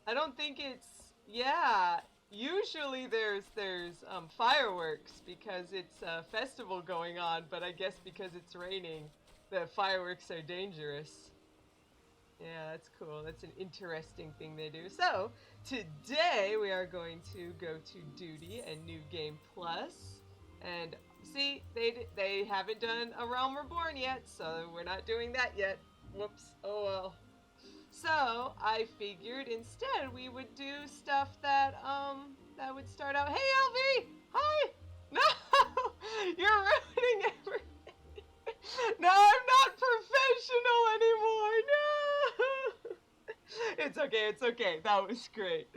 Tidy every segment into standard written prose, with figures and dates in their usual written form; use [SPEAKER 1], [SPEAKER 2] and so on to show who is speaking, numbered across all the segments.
[SPEAKER 1] I don't think it's, yeah. Usually there's fireworks because it's a festival going on, but I guess because it's raining, the fireworks are dangerous. Yeah, that's cool. That's an interesting thing they do. So, today we are going to go to Duty and New Game Plus. And see, they haven't done a Realm Reborn yet, so we're not doing that yet. Whoops. Oh well. So, I figured instead we would do stuff that would start out, "Hey, LV! Hi! No! You're ruining everything! No, I'm not professional anymore! No! It's okay. That was great.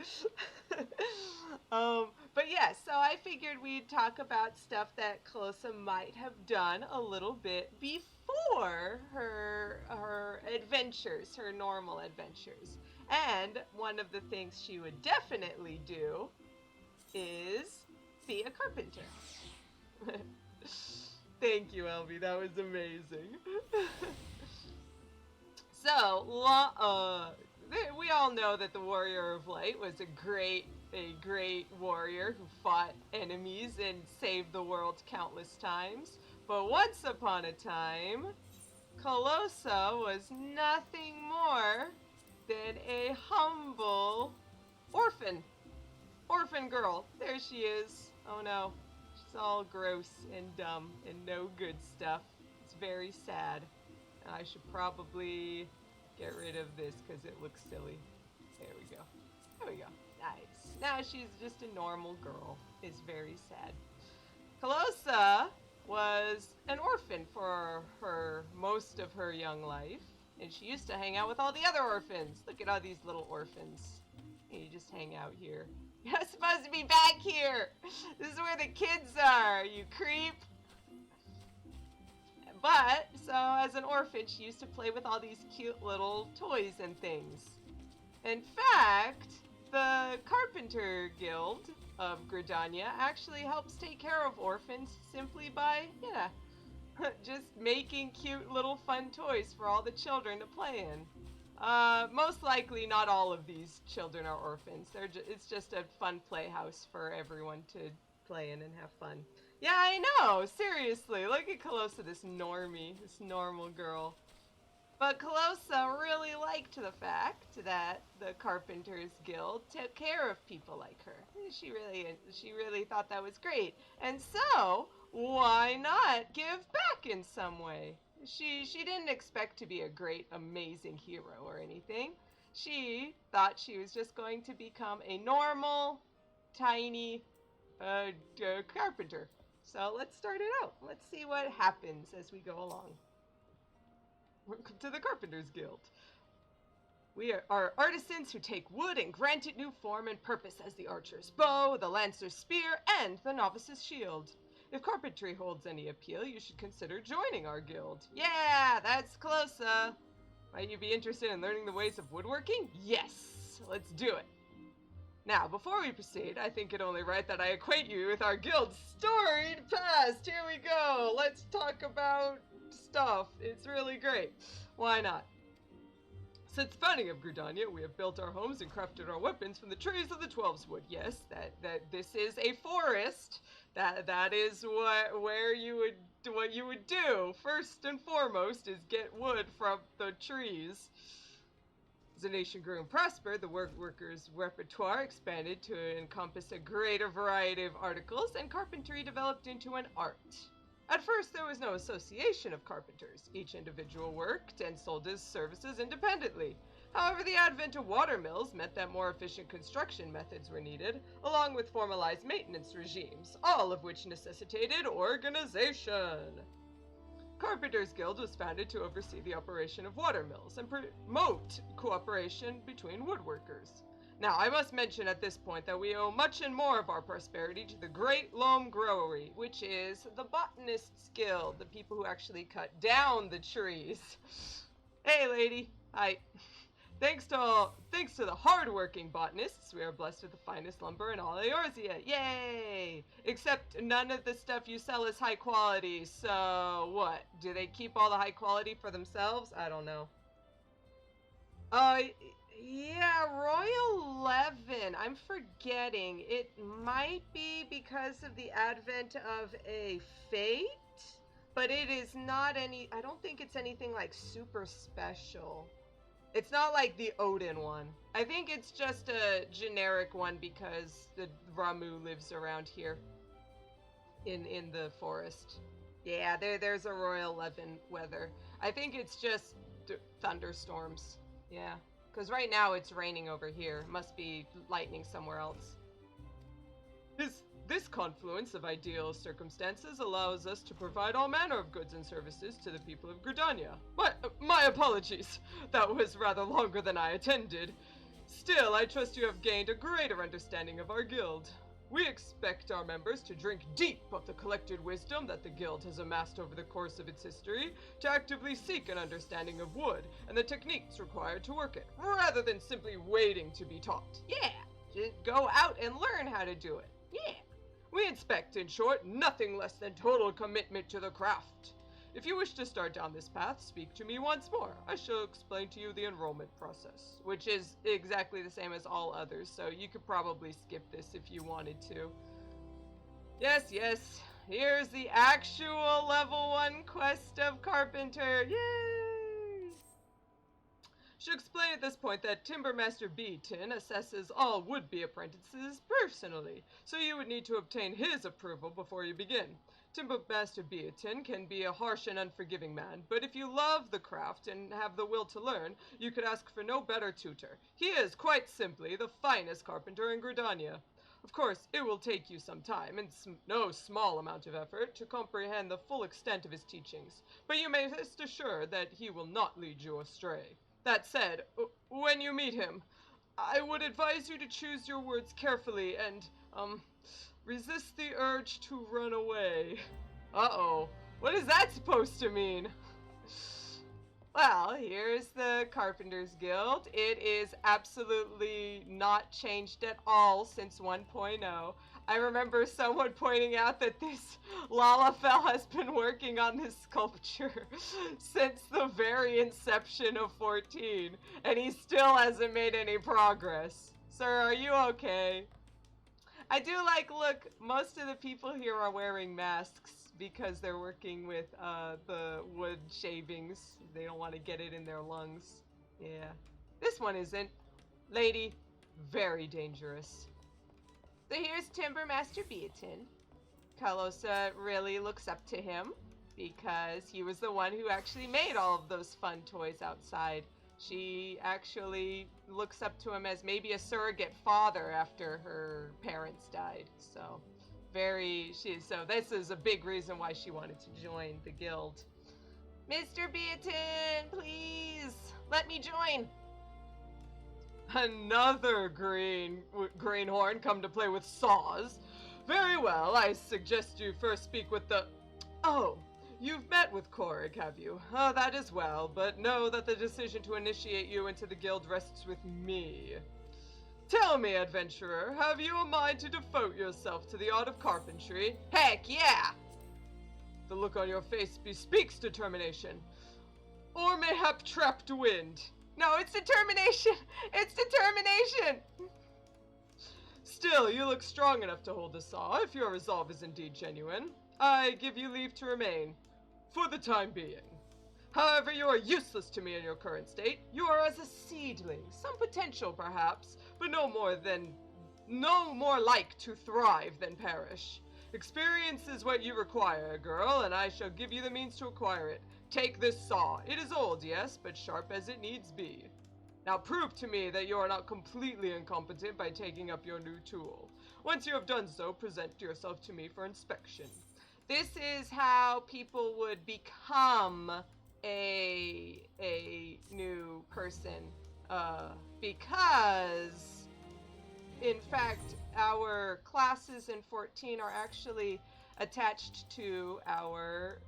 [SPEAKER 1] But yeah, so I figured we'd talk about stuff that Calosa might have done a little bit before her adventures, her normal adventures. And one of the things she would definitely do is be a carpenter. Thank you, Elby. That was amazing. So, we all know that the Warrior of Light was a great warrior who fought enemies and saved the world countless times. But once upon a time, Calosa was nothing more than a humble orphan. Orphan girl. There she is. Oh no. She's all gross and dumb and no good stuff. It's very sad. I should probably get rid of this because it looks silly. There we go. There we go. Nice. Now she's just a normal girl. It's very sad. Calosa was an orphan for most of her young life. And she used to hang out with all the other orphans. Look at all these little orphans. You just hang out here. You're not supposed to be back here. This is where the kids are, you creep. But, so as an orphan, she used to play with all these cute little toys and things. In fact, the Carpenter Guild of GRIDANIA actually helps take care of orphans simply by, just making cute little fun toys for all the children to play in. Most likely not all of these children are orphans. It's just a fun playhouse for everyone to play in and have fun. Yeah, I know! Seriously, look at Calosa, this normie, this normal girl. But Calosa really liked the fact that the Carpenters Guild took care of people like her. She really thought that was great. And so, why not give back in some way? She didn't expect to be a great, amazing hero or anything. She thought she was just going to become a normal, tiny carpenter. So let's start it out. Let's see what happens as we go along. Welcome to the Carpenters Guild. We are artisans who take wood and grant it new form and purpose as the archer's bow, the lancer's spear, and the novice's shield. If carpentry holds any appeal, you should consider joining our guild. Yeah, that's Calosa. Might you be interested in learning the ways of woodworking? Yes, let's do it. Now, before we proceed, I think it only right that I acquaint you with our guild's storied past. Here we go. Let's talk about stuff. It's really great. Why not? Since the founding of GRIDANIA, we have built our homes and crafted our weapons from the trees of the 12's wood. Yes, that this is a forest. That is what you would do. First and foremost is get wood from the trees. As the nation grew and prospered, the workers' repertoire expanded to encompass a greater variety of articles, and carpentry developed into an art. At first, there was no association of carpenters. Each individual worked and sold his services independently. However, the advent of water mills meant that more efficient construction methods were needed, along with formalized maintenance regimes, all of which necessitated organization. Carpenters Guild was founded to oversee the operation of water mills and promote cooperation between woodworkers. Now, I must mention at this point that we owe much and more of our prosperity to the Great Loam Growery, which is the Botanists Guild, the people who actually cut down the trees. Hey, lady. Hi. Thanks to the hard-working botanists, we are blessed with the finest lumber in all Eorzea. Yay! Except none of the stuff you sell is high quality, so what? Do they keep all the high quality for themselves? I don't know. Yeah, Royal listen, I'm forgetting. It might be because of the advent of a fate, but it is not any, I don't think it's anything like super special. It's not like the Odin one. I think it's just a generic one because the Ramu lives around here in the forest. Yeah, there's a royal Levin weather. I think it's just thunderstorms. Yeah, because right now it's raining over here. Must be lightning somewhere else. This confluence of ideal circumstances allows us to provide all manner of goods and services to the people of Gridania. My apologies. That was rather longer than I intended. Still, I trust you have gained a greater understanding of our guild. We expect our members to drink deep of the collected wisdom that the guild has amassed over the course of its history, to actively seek an understanding of wood and the techniques required to work it, rather than simply waiting to be taught. Yeah, just go out and learn how to do it. Yeah. We expect, in short, nothing less than total commitment to the craft. If you wish to start down this path, speak to me once more. I shall explain to you the enrollment process, which is exactly the same as all others, so you could probably skip this if you wanted to. Yes, here's the actual level 1 quest of Carpenter. Yay! Should explain at this point that Timbermaster Beatin assesses all would-be apprentices personally, so you would need to obtain his approval before you begin. Timbermaster Beatin can be a harsh and unforgiving man, but if you love the craft and have the will to learn, you could ask for no better tutor. He is, quite simply, the finest carpenter in Gridania. Of course, it will take you some time, and no small amount of effort, to comprehend the full extent of his teachings, but you may rest assured that he will not lead you astray. That said, when you meet him, I would advise you to choose your words carefully and, resist the urge to run away. Uh-oh. What is that supposed to mean? Well, here's the Carpenters Guild. It is absolutely not changed at all since 1.0. I remember someone pointing out that this Lalafell has been working on this sculpture since the very inception of 14, and he still hasn't made any progress. Sir, are you okay? I do like, look, most of the people here are wearing masks because they're working with the wood shavings. They don't want to get it in their lungs. Yeah. This one isn't. Lady, very dangerous. So here's Timbermaster Beatin. Calosa really looks up to him because he was the one who actually made all of those fun toys outside. She actually looks up to him as maybe a surrogate father after her parents died. So this is a big reason why she wanted to join the guild. Mr. Beatin, please let me join. Another greenhorn come to play with saws. Very well, I suggest you first speak with the... Oh, you've met with Korig, have you? Oh, that is well, but know that the decision to initiate you into the guild rests with me. Tell me, adventurer, have you a mind to devote yourself to the art of carpentry? Heck yeah! The look on your face bespeaks determination. Or mayhap trapped wind. No, it's determination! It's determination! Still, you look strong enough to hold the saw, if your resolve is indeed genuine. I give you leave to remain, for the time being. However, you are useless to me in your current state. You are as a seedling, some potential perhaps, but no more like to thrive than perish. Experience is what you require, girl, and I shall give you the means to acquire it. Take this saw. It is old, yes, but sharp as it needs be. Now prove to me that you are not completely incompetent by taking up your new tool. Once you have done so, present yourself to me for inspection. This is how people would become a new person, because, in fact, our classes in 14 are actually attached to our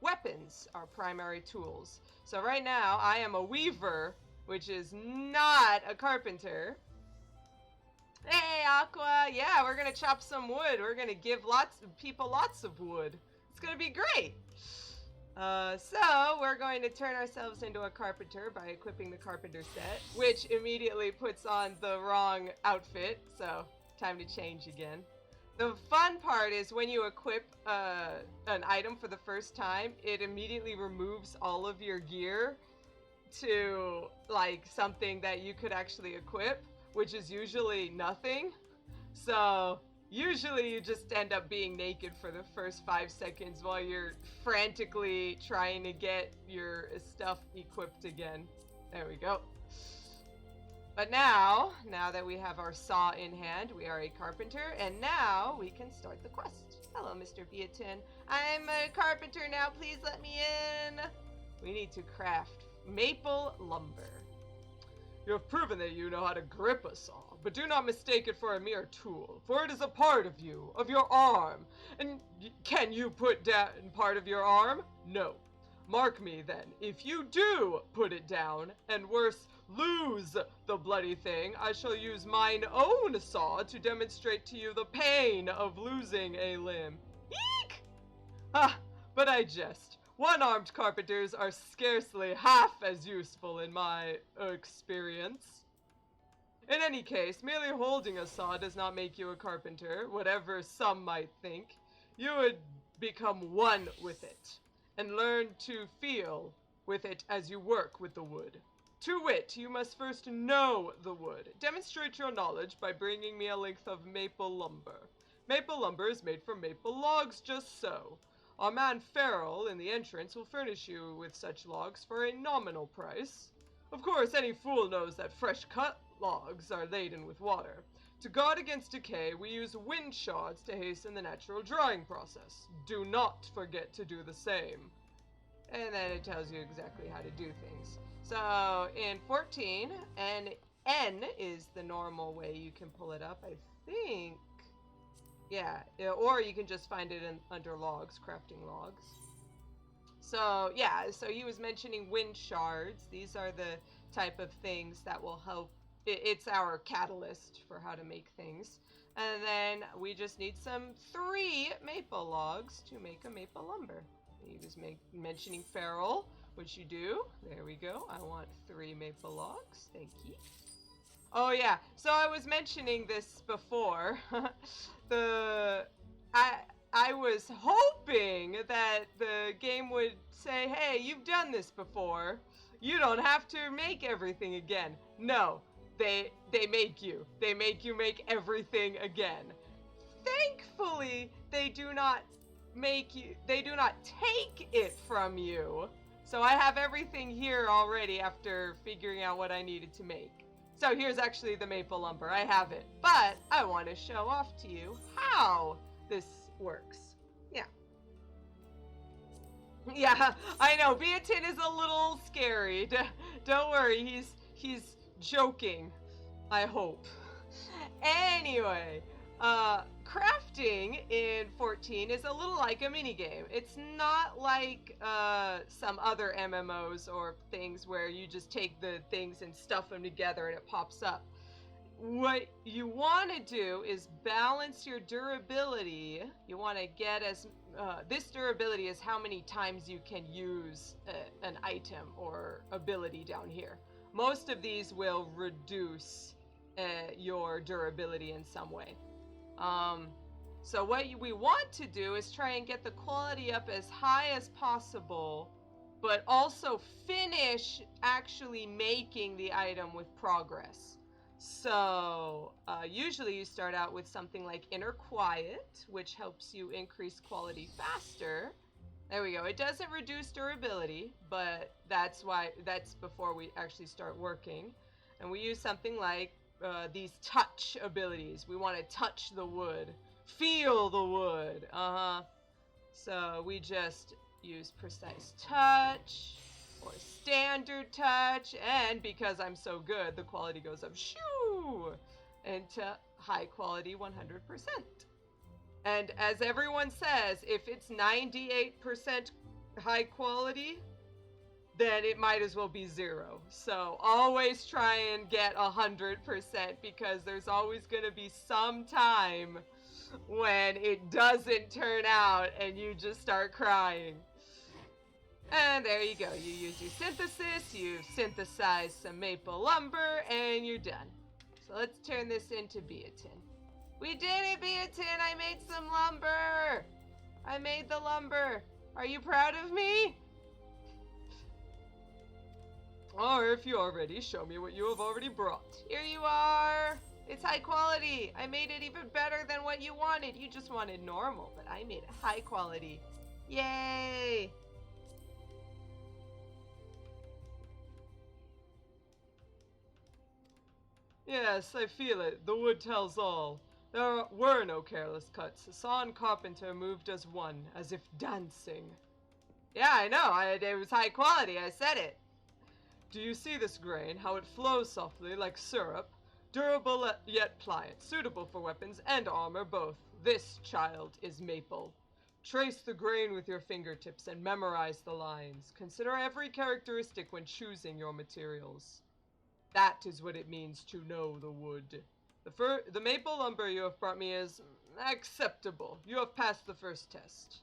[SPEAKER 1] weapons, our primary tools. So right now, I am a weaver, which is not a carpenter. Hey, Aqua! Yeah, we're gonna chop some wood. We're gonna give people lots of wood. It's gonna be great. So we're going to turn ourselves into a carpenter by equipping the carpenter set, which immediately puts on the wrong outfit, so time to change again. The fun part is when you equip an item for the first time, it immediately removes all of your gear to like something that you could actually equip, which is usually nothing. So usually you just end up being naked for the first 5 seconds while you're frantically trying to get your stuff equipped again. There we go. But now that we have our saw in hand, we are a carpenter, and now we can start the quest. Hello, Mr. Beatin. I'm a carpenter now, please let me in. We need to craft maple lumber. You have proven that you know how to grip a saw, but do not mistake it for a mere tool, for it is a part of you, of your arm. And can you put down part of your arm? No. Mark me then, if you do put it down, and worse, lose the bloody thing, I shall use mine own saw to demonstrate to you the pain of losing a limb. Eek! Ah, but I jest. One-armed carpenters are scarcely half as useful in my experience. In any case, merely holding a saw does not make you a carpenter, whatever some might think. You would become one with it, and learn to feel with it as you work with the wood. To wit, you must first know the wood. Demonstrate your knowledge by bringing me a length of maple lumber. Maple lumber is made from maple logs, just so. Our man Farrell in the entrance will furnish you with such logs for a nominal price. Of course, any fool knows that fresh cut logs are laden with water. To guard against decay, we use wind shards to hasten the natural drying process. Do not forget to do the same. And then it tells you exactly how to do things. So in 14, and N is the normal way you can pull it up, I think. Yeah, or you can just find it under logs, crafting logs. So yeah, so he was mentioning wind shards. These are the type of things that will help. It's our catalyst for how to make things. And then we just need some 3 maple logs to make a maple lumber. He was mentioning Farrell, which you do. There we go. I want 3 maple logs. Thank you. Oh yeah, so I was mentioning this before. I was hoping that the game would say, hey, you've done this before. You don't have to make everything again. No, they make you. They make you make everything again. Thankfully, they do not take it from you. So I have everything here already after figuring out what I needed to make. So here's actually the maple lumber. I have it. But I want to show off to you how this works. Yeah. Yeah, I know. Beatin is a little scary. Don't worry. He's joking. I hope. Anyway, crafting in 14 is a little like a minigame. It's not like some other MMOs or things where you just take the things and stuff them together and it pops up. What you want to do is balance your durability. You want to get this durability is how many times you can use an item or ability down here. Most of these will reduce your durability in some way. So what we want to do is try and get the quality up as high as possible, but also finish actually making the item with progress. So usually you start out with something like Inner Quiet, which helps you increase quality faster. There we go. It doesn't reduce durability, but that's before we actually start working. And we use something like these touch abilities. We want to touch the wood, feel the wood. So we just use precise touch or standard touch, and because I'm so good, the quality goes up shoo into high quality 100%. And as everyone says, if it's 98% high quality, then it might as well be 0. So always try and get 100% because there's always going to be some time when it doesn't turn out and you just start crying. And there you go. You use your synthesis, you've synthesized some maple lumber, and you're done. So let's turn this into Beatin. We did it, Beatin! I made some lumber! I made the lumber. Are you proud of me? Or if you are ready, show me what you have already brought. Here you are! It's high quality! I made it even better than what you wanted. You just wanted normal, but I made it high quality. Yay! Yes, I feel it. The wood tells all. There were no careless cuts. Saw and Carpenter moved as one, as if dancing. Yeah, I know. It was high quality. I said it. Do you see this grain? How it flows softly like syrup? Durable yet pliant, suitable for weapons and armor both. This, child, is maple. Trace the grain with your fingertips and memorize the lines. Consider every characteristic when choosing your materials. That is what it means to know the wood. The maple lumber you have brought me is acceptable. You have passed the first test.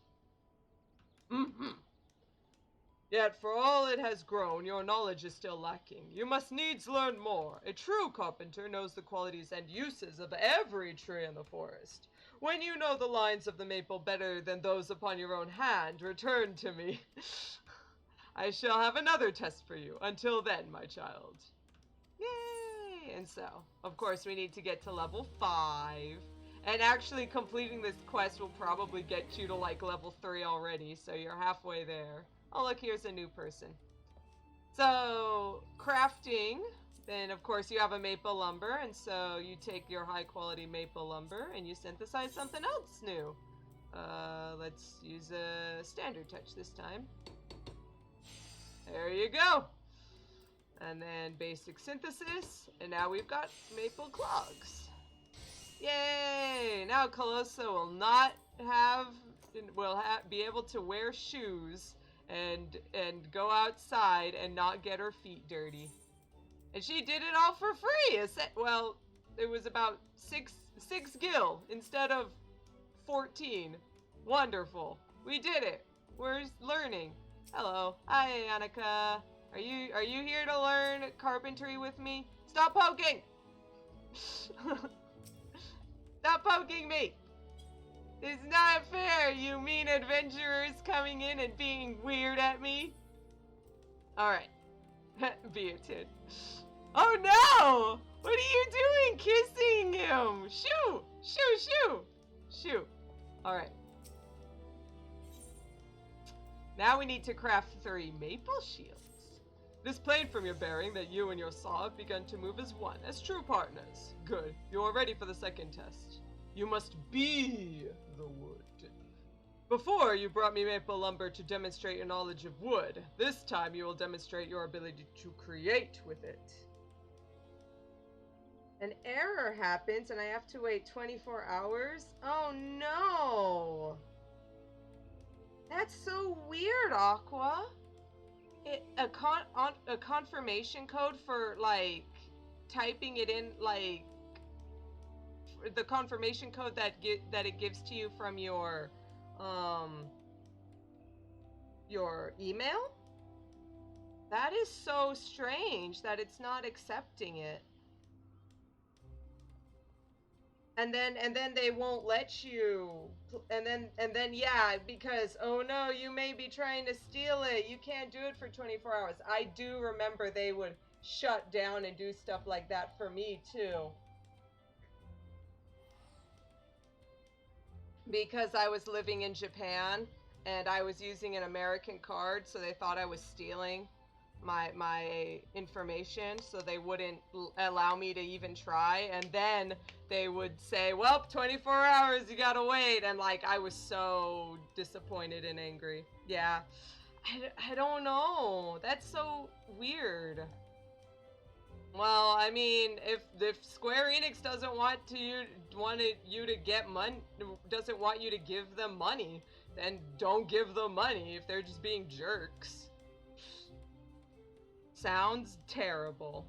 [SPEAKER 1] Yet for all it has grown, your knowledge is still lacking. You must needs learn more. A true carpenter knows the qualities and uses of every tree in the forest. When you know the lines of the maple better than those upon your own hand, return to me. I shall have another test for you. Until then, my child. Yay! And so, of course, we need to get to level 5. And actually completing this quest will probably get you to like level 3 already, so you're halfway there. Oh look, here's a new person. So, crafting, then of course you have a maple lumber, and so you take your high quality maple lumber and you synthesize something else new. Let's use a standard touch this time. There you go! And then basic synthesis, and now we've got maple clogs. Yay! Now Calosa will not be able to wear shoes and go outside and not get her feet dirty. And she did it all for free. Well, it was about six gil instead of 14. Wonderful. We did it. We're learning. Hello. Hi, Annika. Are you here to learn carpentry with me? Stop poking! Stop poking me! It's not fair, you mean adventurers coming in and being weird at me. Alright. Beatin. Oh no! What are you doing kissing him? Shoo! Shoo, shoo! Shoo. Alright. Now we need to craft 3 maple shields. It is plain from your bearing that you and your saw have begun to move as one, as true partners. Good. You are ready for the second test. You must be the wood. Before, you brought me maple lumber to demonstrate your knowledge of wood. This time, you will demonstrate your ability to create with it. An error happens and I have to wait 24 hours? Oh no! That's so weird, Aqua. A confirmation code for, like, typing it in, like, the confirmation code that it gives to you from your email? That is so strange that it's not accepting it. And then they won't let you, and then yeah, because oh no, you may be trying to steal it, you can't do it for 24 hours. I do remember they would shut down and do stuff like that for me too, because I was living in Japan and I was using an American card, so they thought I was stealing my information, so they wouldn't allow me to even try. And then they would say, well, 24 hours, you gotta wait. And like, I was so disappointed and angry. Yeah, I don't know, that's so weird. Well, I mean, if Square Enix doesn't want you to get money, doesn't want you to give them money, then don't give them money if they're just being jerks. Sounds terrible.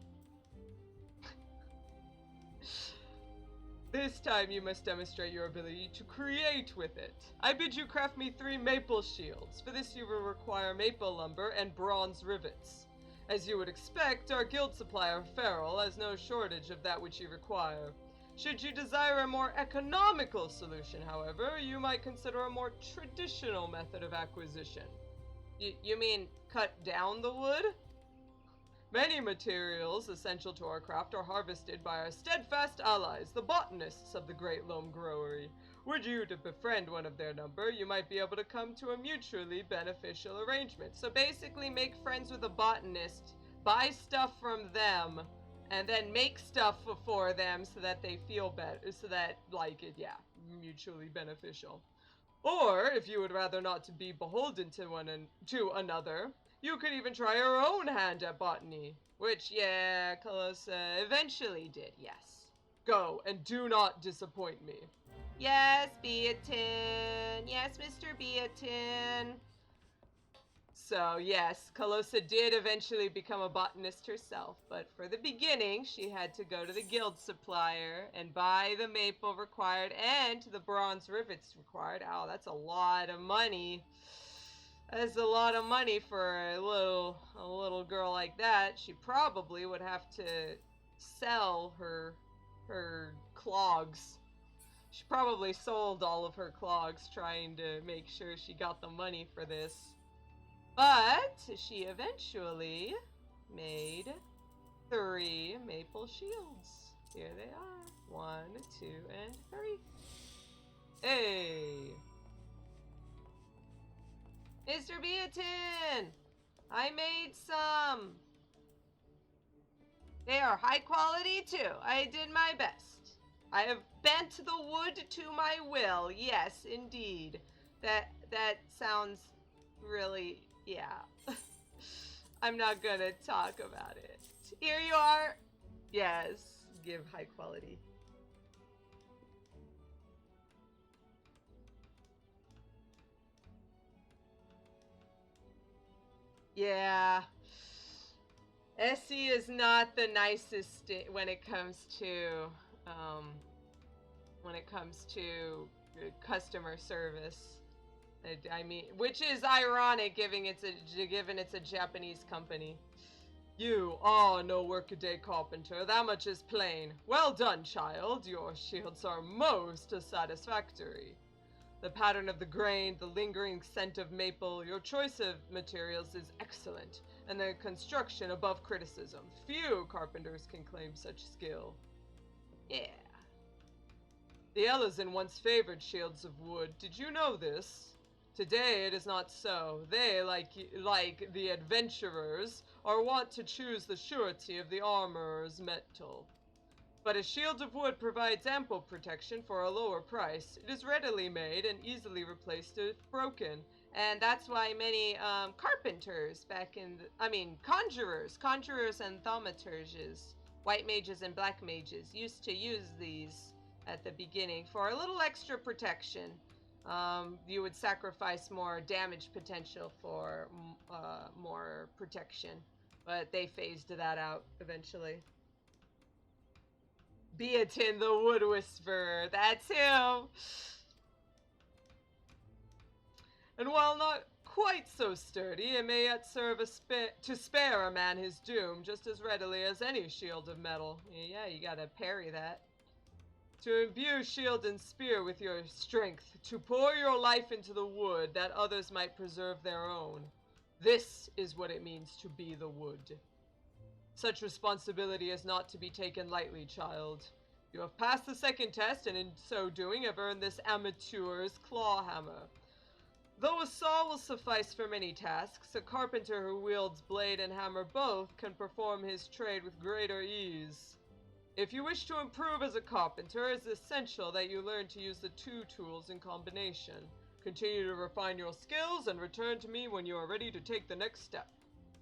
[SPEAKER 1] This time you must demonstrate your ability to create with it. I bid you craft me 3 maple shields. For this you will require maple lumber and bronze rivets. As you would expect, our guild supplier, Feral, has no shortage of that which you require. Should you desire a more economical solution, however, you might consider a more traditional method of acquisition. You mean cut down the wood? Many materials essential to our craft are harvested by our steadfast allies, the botanists of the Great Loam Growery. Were you to befriend one of their number, you might be able to come to a mutually beneficial arrangement. So basically make friends with a botanist, buy stuff from them, and then make stuff for them so that they feel better, so that, mutually beneficial. Or, if you would rather not to be beholden to another, you could even try your own hand at botany. Which, yeah, Calosa eventually did, yes. Go, and do not disappoint me. Yes, Beatin. Yes, Mr. Beatin. So, yes, Calosa did eventually become a botanist herself, but for the beginning, she had to go to the guild supplier and buy the maple required and the bronze rivets required. Oh, that's a lot of money. That's a lot of money for a little girl like that. She probably would have to sell her clogs. She probably sold all of her clogs trying to make sure she got the money for this. But she eventually made 3 maple shields. Here they are. 1, 2, and 3. Hey! Mr. Beatin! I made some! They are high quality too. I did my best. I have bent the wood to my will. Yes, indeed. That sounds really... yeah. I'm not gonna talk about it. Here you are. Yes, give high quality. Yeah. Essie is not the nicest when it comes to customer service. I mean, which is ironic given it's a Japanese company. You are no workaday carpenter, that much is plain. Well done, child. Your shields are most satisfactory. The pattern of the grain, the lingering scent of maple, your choice of materials is excellent, and the construction above criticism. Few carpenters can claim such skill. Yeah. The Elizin once favored shields of wood. Did you know this? Today it is not so. They, like the adventurers, are wont to choose the surety of the armorer's metal. But a shield of wood provides ample protection for a lower price. It is readily made and easily replaced if broken. And that's why many carpenters conjurers and thaumaturges, white mages and black mages, used to use these at the beginning for a little extra protection. You would sacrifice more damage potential for more protection, but they phased that out eventually. Beatin the Wood Whisperer, that's him! And while not quite so sturdy, it may yet serve to spare a man his doom just as readily as any shield of metal. Yeah, you gotta parry that. To imbue shield and spear with your strength, to pour your life into the wood that others might preserve their own. This is what it means to be the wood. Such responsibility is not to be taken lightly, child. You have passed the second test, and in so doing have earned this amateur's claw hammer. Though a saw will suffice for many tasks, a carpenter who wields blade and hammer both can perform his trade with greater ease. If you wish to improve as a carpenter, it is essential that you learn to use the 2 tools in combination. Continue to refine your skills and return to me when you are ready to take the next step.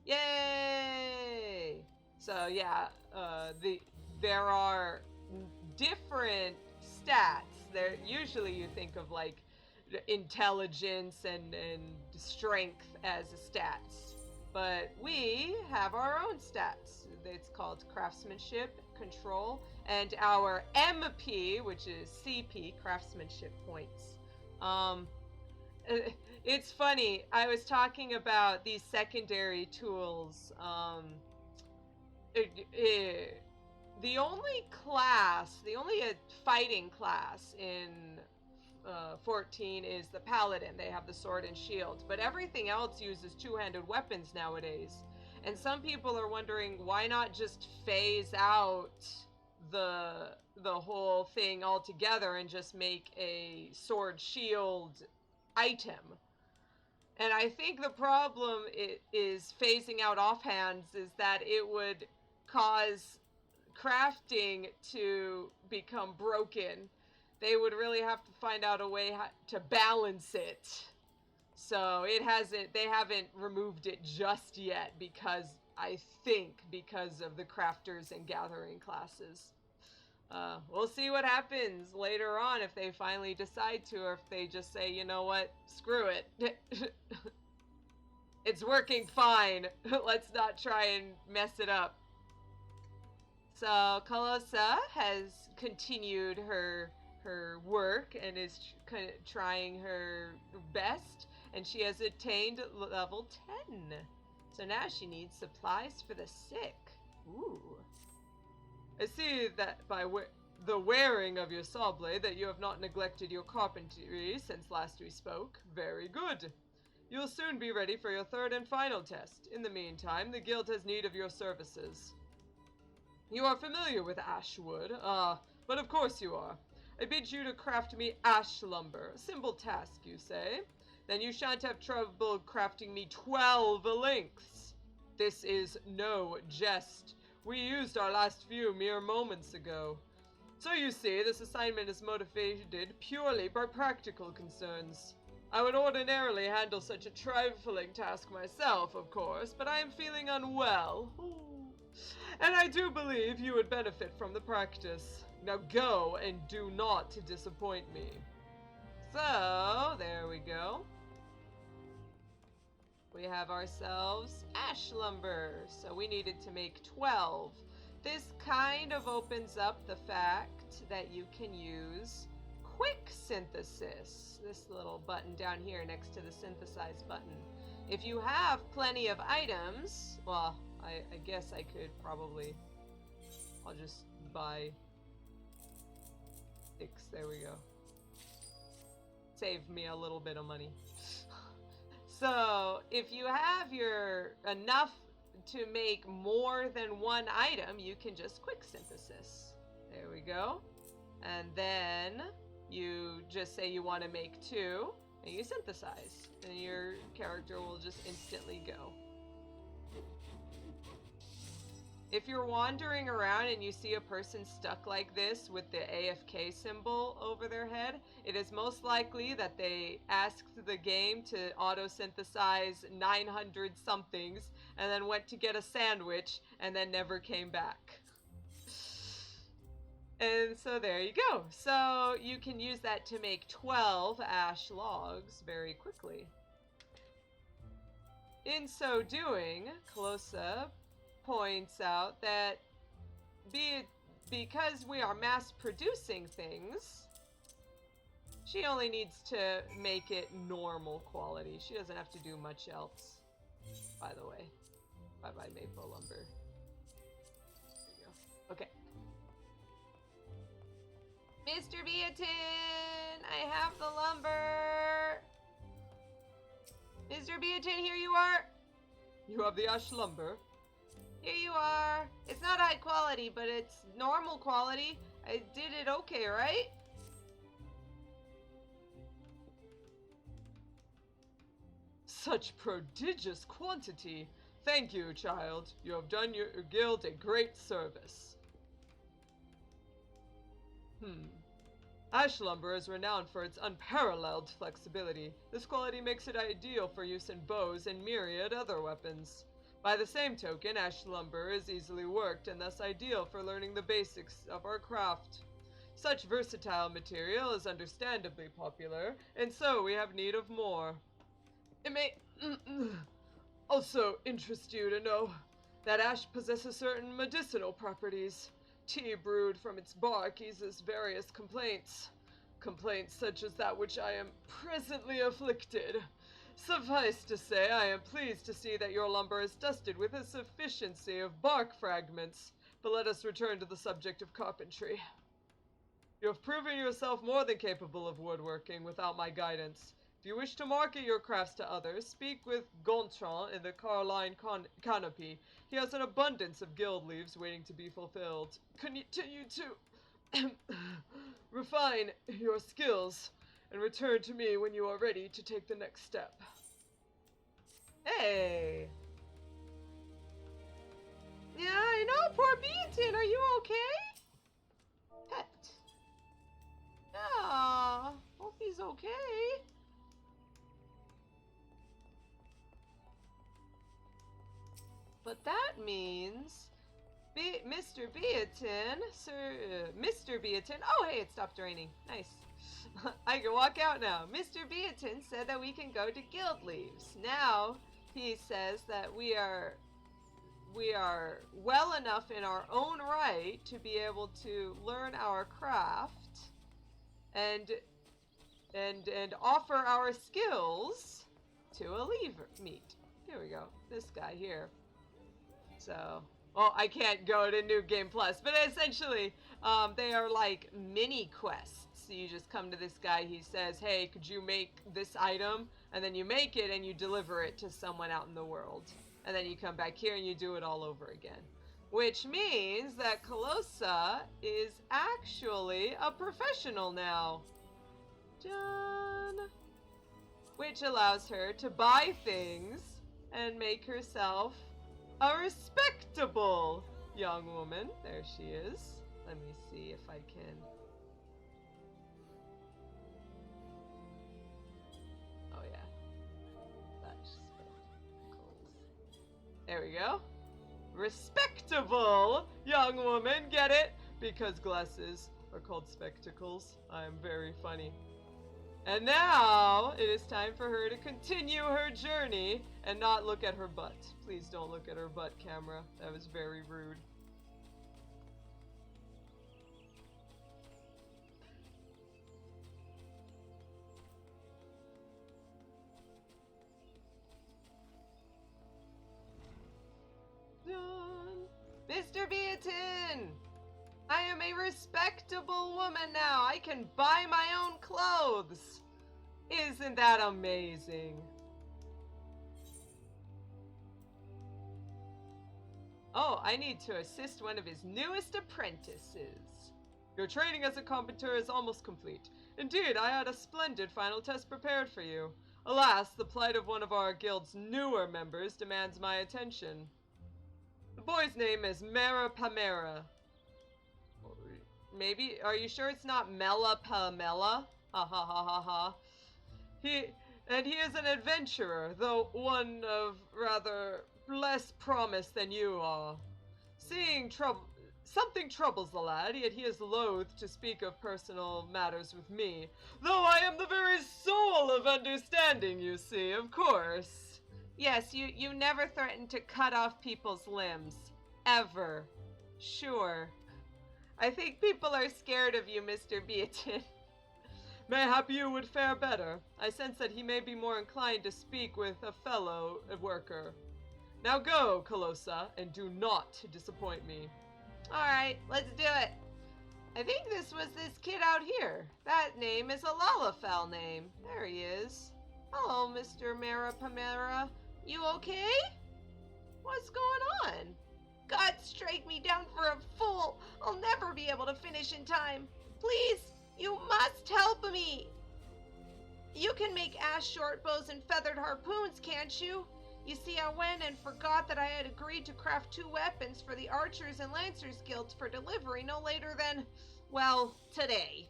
[SPEAKER 1] Yay! So yeah, there are different stats. There usually you think of like intelligence and strength as stats, but we have our own stats. It's called craftsmanship control, and our MP, which is CP, craftsmanship points. It's funny, I was talking about these secondary tools. The only fighting class in 14 is the paladin. They have the sword and shield, but everything else uses two-handed weapons nowadays. And some people are wondering, why not just phase out the whole thing altogether and just make a sword shield item? And I think the problem is phasing out offhands is that it would cause crafting to become broken. They would really have to find out a way to balance it. So they haven't removed it just yet because of the crafters and gathering classes. We'll see what happens later on if they finally decide to, or if they just say, you know what, screw it. It's working fine. Let's not try and mess it up. So Calosa has continued her work and is trying her best, and she has attained level 10. So now she needs supplies for the sick. Ooh. I see that by the wearing of your saw blade that you have not neglected your carpentry since last we spoke. Very good. You'll soon be ready for your third and final test. In the meantime, the guild has need of your services. You are familiar with ash wood? But of course you are. I bid you to craft me ash lumber. A simple task, you say? Then you shan't have trouble crafting me 12 lengths. This is no jest. We used our last few mere moments ago. So you see, this assignment is motivated purely by practical concerns. I would ordinarily handle such a trifling task myself, of course, but I am feeling unwell. And I do believe you would benefit from the practice. Now go and do not disappoint me. So, there we go. We have ourselves ash lumber. So we needed to make 12. This kind of opens up the fact that you can use quick synthesis. This little button down here next to the synthesize button. If you have plenty of items, well, I guess I could probably, I'll just buy 6, there we go. Save me a little bit of money. So, if you have enough to make more than one item, you can just quick synthesis. There we go. And then you just say you want to make 2, and you synthesize. And your character will just instantly go. If you're wandering around and you see a person stuck like this with the AFK symbol over their head, it is most likely that they asked the game to auto-synthesize 900 somethings and then went to get a sandwich and then never came back. And so there you go. So you can use that to make 12 ash logs very quickly. In so doing, Calosa points out that because we are mass producing things, she only needs to make it normal quality. She doesn't have to do much else. By the way. Bye-bye maple lumber. There you go. Okay. Mr. Beatin! I have the lumber! Mr. Beatin, here you are!
[SPEAKER 2] You have the ash lumber?
[SPEAKER 1] Here you are. It's not high quality, but it's normal quality. I did it okay, right?
[SPEAKER 2] Such prodigious quantity. Thank you, child. You have done your guild a great service. Ash lumber is renowned for its unparalleled flexibility. This quality makes it ideal for use in bows and myriad other weapons. By the same token, ash lumber is easily worked and thus ideal for learning the basics of our craft. Such versatile material is understandably popular, and so we have need of more. It may also interest you to know that ash possesses certain medicinal properties. tea brewed from its bark eases various complaints. Complaints such as that which I am presently afflicted. Suffice to say, I am pleased to see that your lumber is dusted with a sufficiency of bark fragments. But let us return to the subject of carpentry. You have proven yourself more than capable of woodworking without my guidance. If you wish to market your crafts to others, speak with Gontran in the Carline Canopy. He has an abundance of guild leaves waiting to be fulfilled. Continue to refine your skills and return to me when you are ready to take the next step.
[SPEAKER 1] Hey! Yeah, I know, poor Beatin, are you okay? Pet. Yeah, hope he's okay. But that means Mr. Beatin, Mr. Beatin, oh hey, it stopped raining, nice. I can walk out now. Mr. Beatin said that we can go to Guild Leaves. Now, he says that we are well enough in our own right to be able to learn our craft and offer our skills to a leave meet. Here we go. This guy here. So, well, I can't go to New Game Plus, but essentially, they are like mini quests. So you just come to this guy, he says, hey, could you make this item? And then you make it and you deliver it to someone out in the world. And then you come back here and you do it all over again. Which means that Calosa is actually a professional now. Done. Which allows her to buy things and make herself a respectable young woman. There she is. Let me see if I can. Oh yeah. There we go. Respectable young woman. Get it? Because glasses are called spectacles. I am very funny. And now it is time for her to continue her journey and not look at her butt. Please don't look at her butt, camera. That was very rude. Mr. Beatin! I am a respectable woman now. I can buy my own clothes. Isn't that amazing? Oh, I need to assist one of his newest apprentices. Your training as a carpenter is almost complete. Indeed, I had a splendid final test prepared for you. Alas, the plight of one of our guild's newer members demands my attention. The boy's name is Mera Pamera. Maybe, are you sure it's not Mela Pamela? Ha ha ha ha ha. He is an adventurer, though one of rather less promise than you are. Something troubles the lad, yet he is loath to speak of personal matters with me. Though I am the very soul of understanding, you see, of course. Yes, you never threaten to cut off people's limbs. Ever. Sure. I think people are scared of you, Mr. Beatin. Mayhap you would fare better. I sense that he may be more inclined to speak with a fellow worker. Now go, Calosa, and do not disappoint me. Alright, let's do it. I think this was this kid out here. That name is a Lalafell name. There he is. Hello, Mr. Mera Pamera. You okay? What's going on? God, strike me down for a fool. I'll never be able to finish in time. Please, you must help me. You can make ash short bows and feathered harpoons, can't you? You see, I went and forgot that I had agreed to craft 2 weapons for the Archers and Lancers Guilds for delivery no later than, well, today.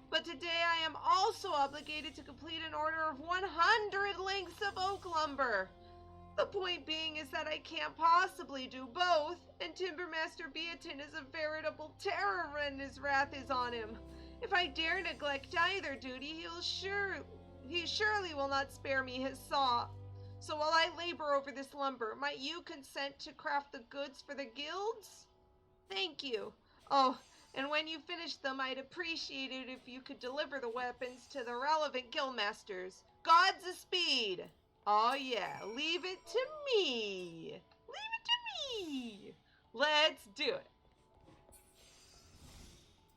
[SPEAKER 1] But today I am also obligated to complete an order of 100 lengths of oak lumber. The point being is that I can't possibly do both, and Timbermaster Beatin is a veritable terror when his wrath is on him. If I dare neglect either duty, he surely will not spare me his saw. So while I labor over this lumber, might you consent to craft the goods for the guilds? Thank you. Oh, and when you finish them, I'd appreciate it if you could deliver the weapons to the relevant guildmasters. Gods of speed! Oh yeah, leave it to me! Leave it to me! Let's do it!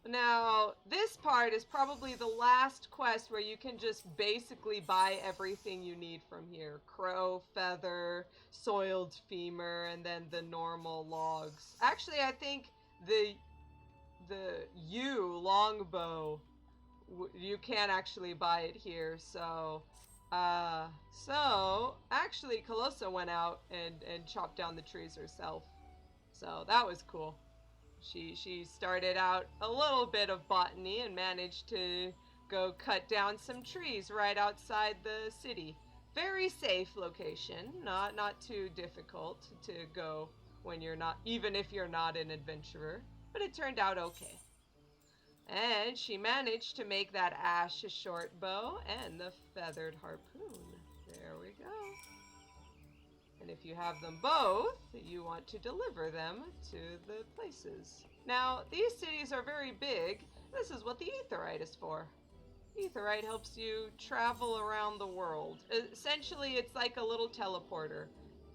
[SPEAKER 1] Now, this part is probably the last quest where you can just basically buy everything you need from here. Crow, feather, soiled femur, and then the normal logs. Actually, I think the longbow, you can't actually buy it here, so actually Calosa went out and chopped down the trees herself. So that was cool. She started out a little bit of botany and managed to go cut down some trees right outside the city. Very safe location, not too difficult to go when you're not, even if you're not an adventurer, but it turned out okay. And she managed to make that ash short bow and the feathered harpoon. There we go. And if you have them both, you want to deliver them to the places. Now, these cities are very big. This is what the aetherite is for. Aetherite helps you travel around the world. Essentially, it's like a little teleporter.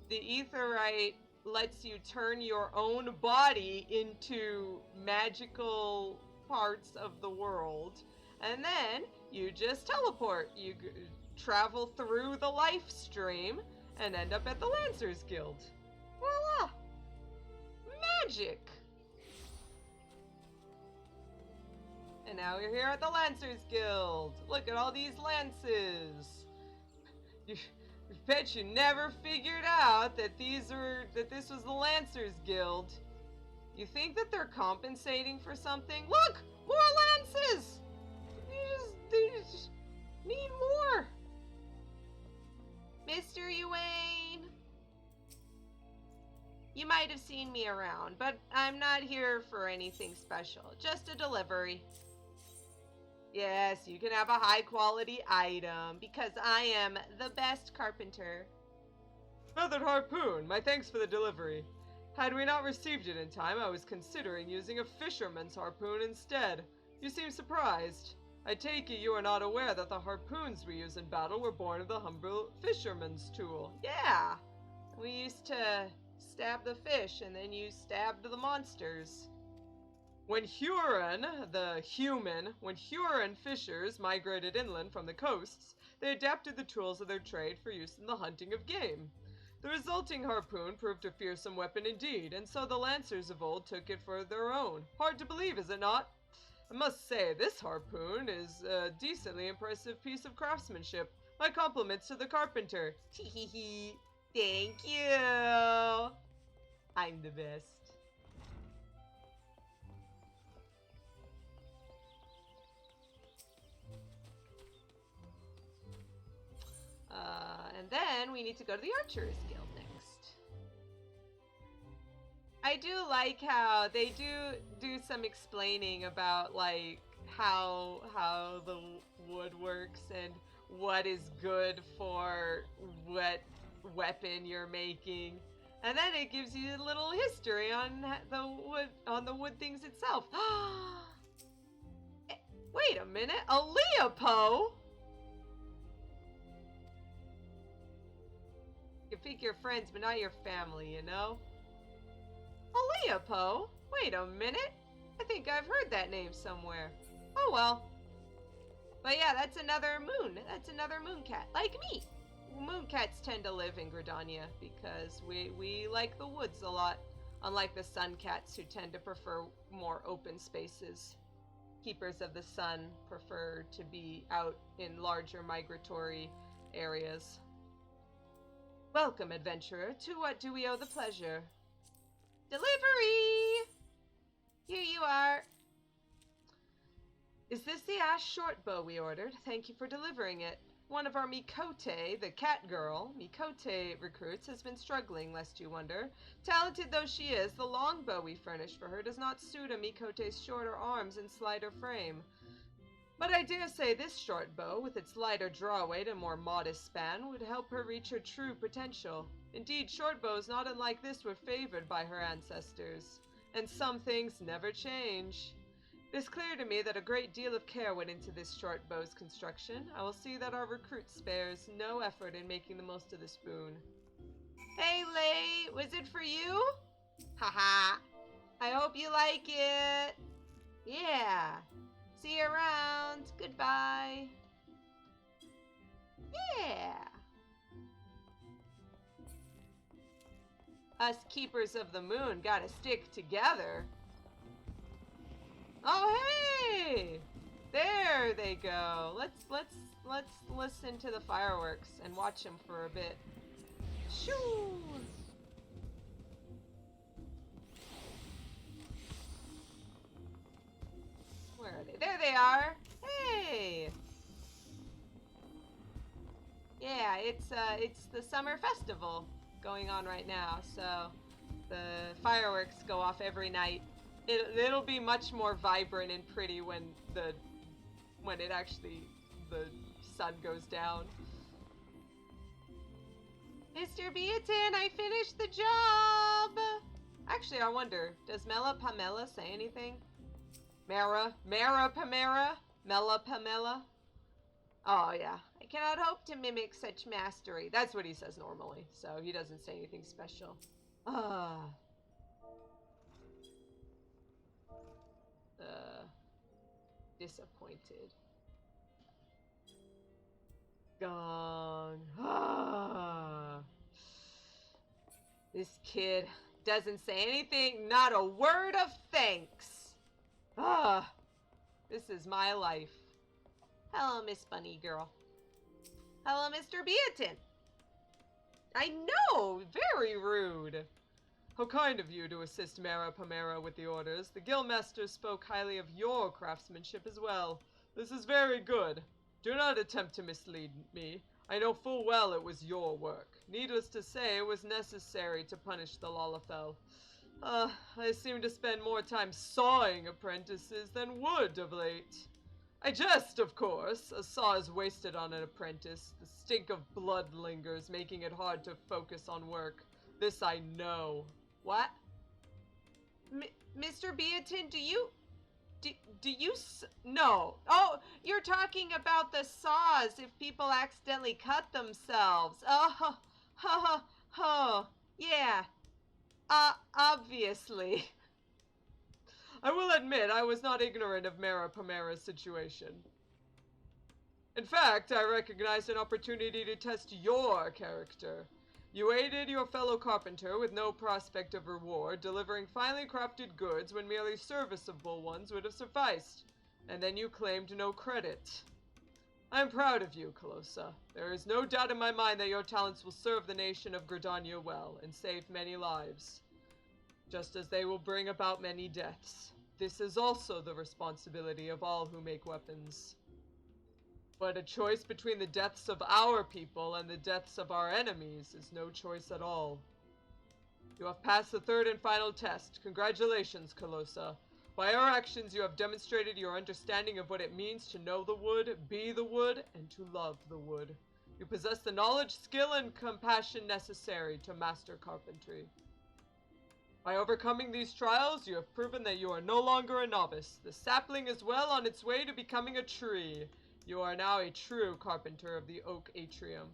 [SPEAKER 1] The aetherite lets you turn your own body into magical parts of the world, and then you just teleport. You travel through the life stream and end up at the Lancers Guild. Voila! Magic! And now we're here at the Lancers Guild. Look at all these lances. You bet you never figured out that this was the Lancers Guild. You think that they're compensating for something? Look! More lances! They just need more. Mr. Uwain, you might have seen me around, but I'm not here for anything special. Just a delivery. Yes, you can have a high-quality item, because I am the best carpenter.
[SPEAKER 2] Feathered harpoon, my thanks for the delivery. Had we not received it in time, I was considering using a fisherman's harpoon instead. You seem surprised. I take it you are not aware that the harpoons we use in battle were born of the humble fisherman's tool.
[SPEAKER 1] Yeah, we used to stab the fish, and then you stabbed the monsters.
[SPEAKER 2] When Huron fishers migrated inland from the coasts, they adapted the tools of their trade for use in the hunting of game. The resulting harpoon proved a fearsome weapon indeed, and so the lancers of old took it for their own. Hard to believe, is it not? I must say, this harpoon is a decently impressive piece of craftsmanship. My compliments to the carpenter.
[SPEAKER 1] Hehehe. Thank you. I'm the best. And then we need to go to the Archers Guild next. I do like how they do some explaining about like how the wood works and what is good for what weapon you're making. And then it gives you a little history on the wood things itself. Wait a minute, a Leopo? You can pick your friends, but not your family, you know? A Leopo? Wait a minute. I think I've heard that name somewhere. Oh well. But yeah, that's another moon. That's another moon cat, like me. Moon cats tend to live in GRIDANIA because we like the woods a lot, unlike the sun cats who tend to prefer more open spaces. Keepers of the sun prefer to be out in larger migratory areas. Welcome, adventurer. To what do we owe the pleasure? Delivery! Here you are. Is this the ash short bow we ordered? Thank you for delivering it. One of our Mikote, the cat girl, Mikote recruits, has been struggling, lest you wonder. Talented though she is, the longbow we furnished for her does not suit a Mikote's shorter arms and slighter frame. But I dare say this short bow, with its lighter draw weight and more modest span, would help her reach her true potential. Indeed, short bows not unlike this were favored by her ancestors.
[SPEAKER 2] And some things never change. It is clear to me that a great deal of care went into this short bow's construction. I will see that our recruit spares no effort in making the most of this boon.
[SPEAKER 1] Hey, Lay, was it for you? Haha. I hope you like it. Yeah. See you around. Goodbye. Yeah. Us keepers of the moon gotta stick together. Oh, hey! There they go. Let's listen to the fireworks and watch them for a bit. Shoo! Where are they? There they are. Hey! Yeah, it's the summer festival going on right now, so the fireworks go off every night. It'll be much more vibrant and pretty when the sun goes down. Mr. Beatin, I finished the job! Actually, I wonder, does Mela Pamela say anything? Mara Pamela? Mela Pamela? Oh, yeah. I cannot hope to mimic such mastery. That's what he says normally, so he doesn't say anything special. Disappointed. Gone. This kid doesn't say anything, not a word of thanks. This is my life. Hello, Miss Bunny Girl. Hello, Mr. Beatin. I know, very rude.
[SPEAKER 2] How kind of you to assist Mara Pamera with the orders. The guildmaster spoke highly of your craftsmanship as well. This is very good. Do not attempt to mislead me. I know full well it was your work. Needless to say, it was necessary to punish the Lalafell. I seem to spend more time sawing apprentices than wood of late. I jest, of course. A saw is wasted on an apprentice. The stink of blood lingers, making it hard to focus on work. This I know.
[SPEAKER 1] What? Mr. Beatin, do you no. Oh, you're talking about the saws if people accidentally cut themselves. Yeah. Obviously.
[SPEAKER 2] I will admit I was not ignorant of Mara Pamera's situation. In fact, I recognized an opportunity to test your character. You aided your fellow carpenter with no prospect of reward, delivering finely crafted goods when merely serviceable ones would have sufficed, and then you claimed no credit. I am proud of you, Calosa. There is no doubt in my mind that your talents will serve the nation of GRIDANIA well and save many lives, just as they will bring about many deaths. This is also the responsibility of all who make weapons. But a choice between the deaths of our people and the deaths of our enemies is no choice at all. You have passed the third and final test. Congratulations, Calosa. By your actions, you have demonstrated your understanding of what it means to know the wood, be the wood, and to love the wood. You possess the knowledge, skill, and compassion necessary to master carpentry. By overcoming these trials, you have proven that you are no longer a novice. The sapling is well on its way to becoming a tree. You are now a true carpenter of the oak atrium.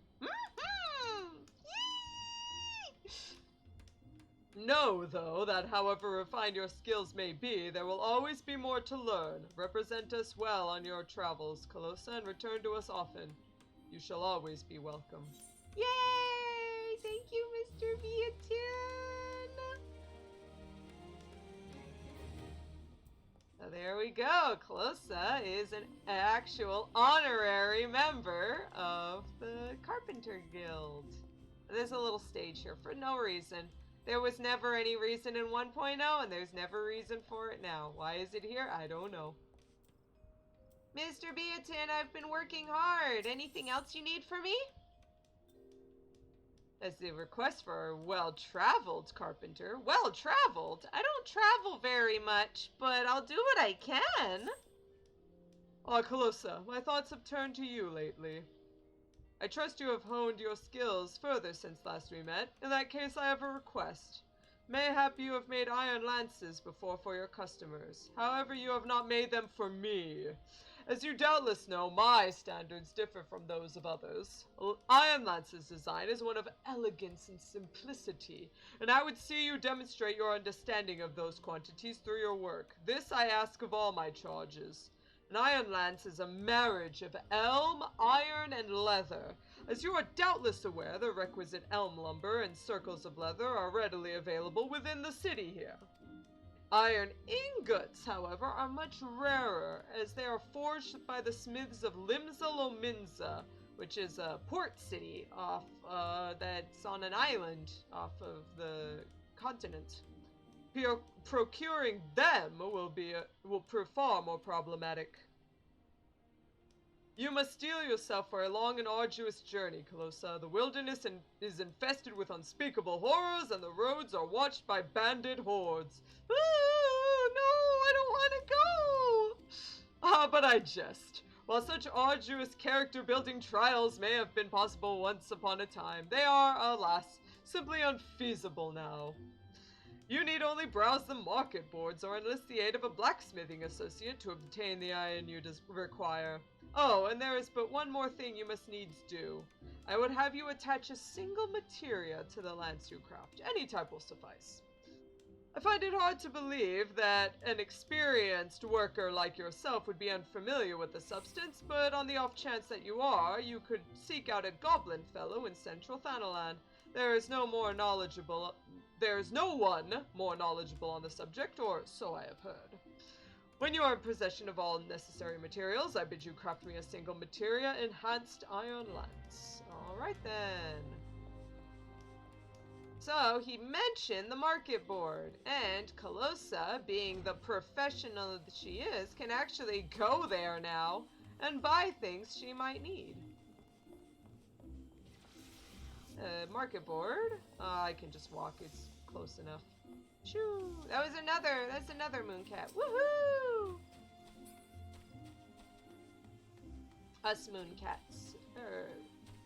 [SPEAKER 2] Know, though, that however refined your skills may be, there will always be more to learn. Represent us well on your travels, Calosa, and return to us often. You shall always be welcome.
[SPEAKER 1] Yay! Thank you, Mr. Beatin! So there we go. Calosa is an actual honorary member of the Carpenter Guild. There's a little stage here for no reason. There was never any reason in 1.0, and there's never reason for it now. Why is it here? I don't know. Mr. Beatin, I've been working hard. Anything else you need for me? That's the request for a well-traveled carpenter. Well-traveled? I don't travel very much, but I'll do what I can.
[SPEAKER 2] Calosa, my thoughts have turned to you lately. I trust you have honed your skills further since last we met. In that case, I have a request. Mayhap you have made iron lances before for your customers. However, you have not made them for me. As you doubtless know, my standards differ from those of others. Iron Lance's design is one of elegance and simplicity, and I would see you demonstrate your understanding of those quantities through your work. This I ask of all my charges. An iron lance is a marriage of elm, iron, and leather. As you are doubtless aware, the requisite elm lumber and circles of leather are readily available within the city here. Iron ingots, however, are much rarer, as they are forged by the smiths of Limsa Lominsa, which is a port city that's on an island off of the continent. Procuring them will prove far more problematic. You must steel yourself for a long and arduous journey, Calosa. The wilderness is infested with unspeakable horrors, and the roads are watched by bandit hordes. Oh, no, I don't want to go! But I jest. While such arduous character-building trials may have been possible once upon a time, they are, alas, simply unfeasible now. You need only browse the market boards or enlist the aid of a blacksmithing associate to obtain the iron you require. Oh, and there is but one more thing you must needs do. I would have you attach a single materia to the lance you craft. Any type will suffice. I find it hard to believe that an experienced worker like yourself would be unfamiliar with the substance, but on the off chance that you are, you could seek out a goblin fellow in central Thanalan. There is no one more knowledgeable on the subject, or so I have heard. When you are in possession of all necessary materials, I bid you craft me a single materia enhanced iron lance. Alright then. So, he mentioned the market board, and Calosa, being the professional that she is, can actually go there now and buy things she might need. Market board. I can just walk, it's close enough. Shoo! That's another mooncat. Woohoo! Us mooncats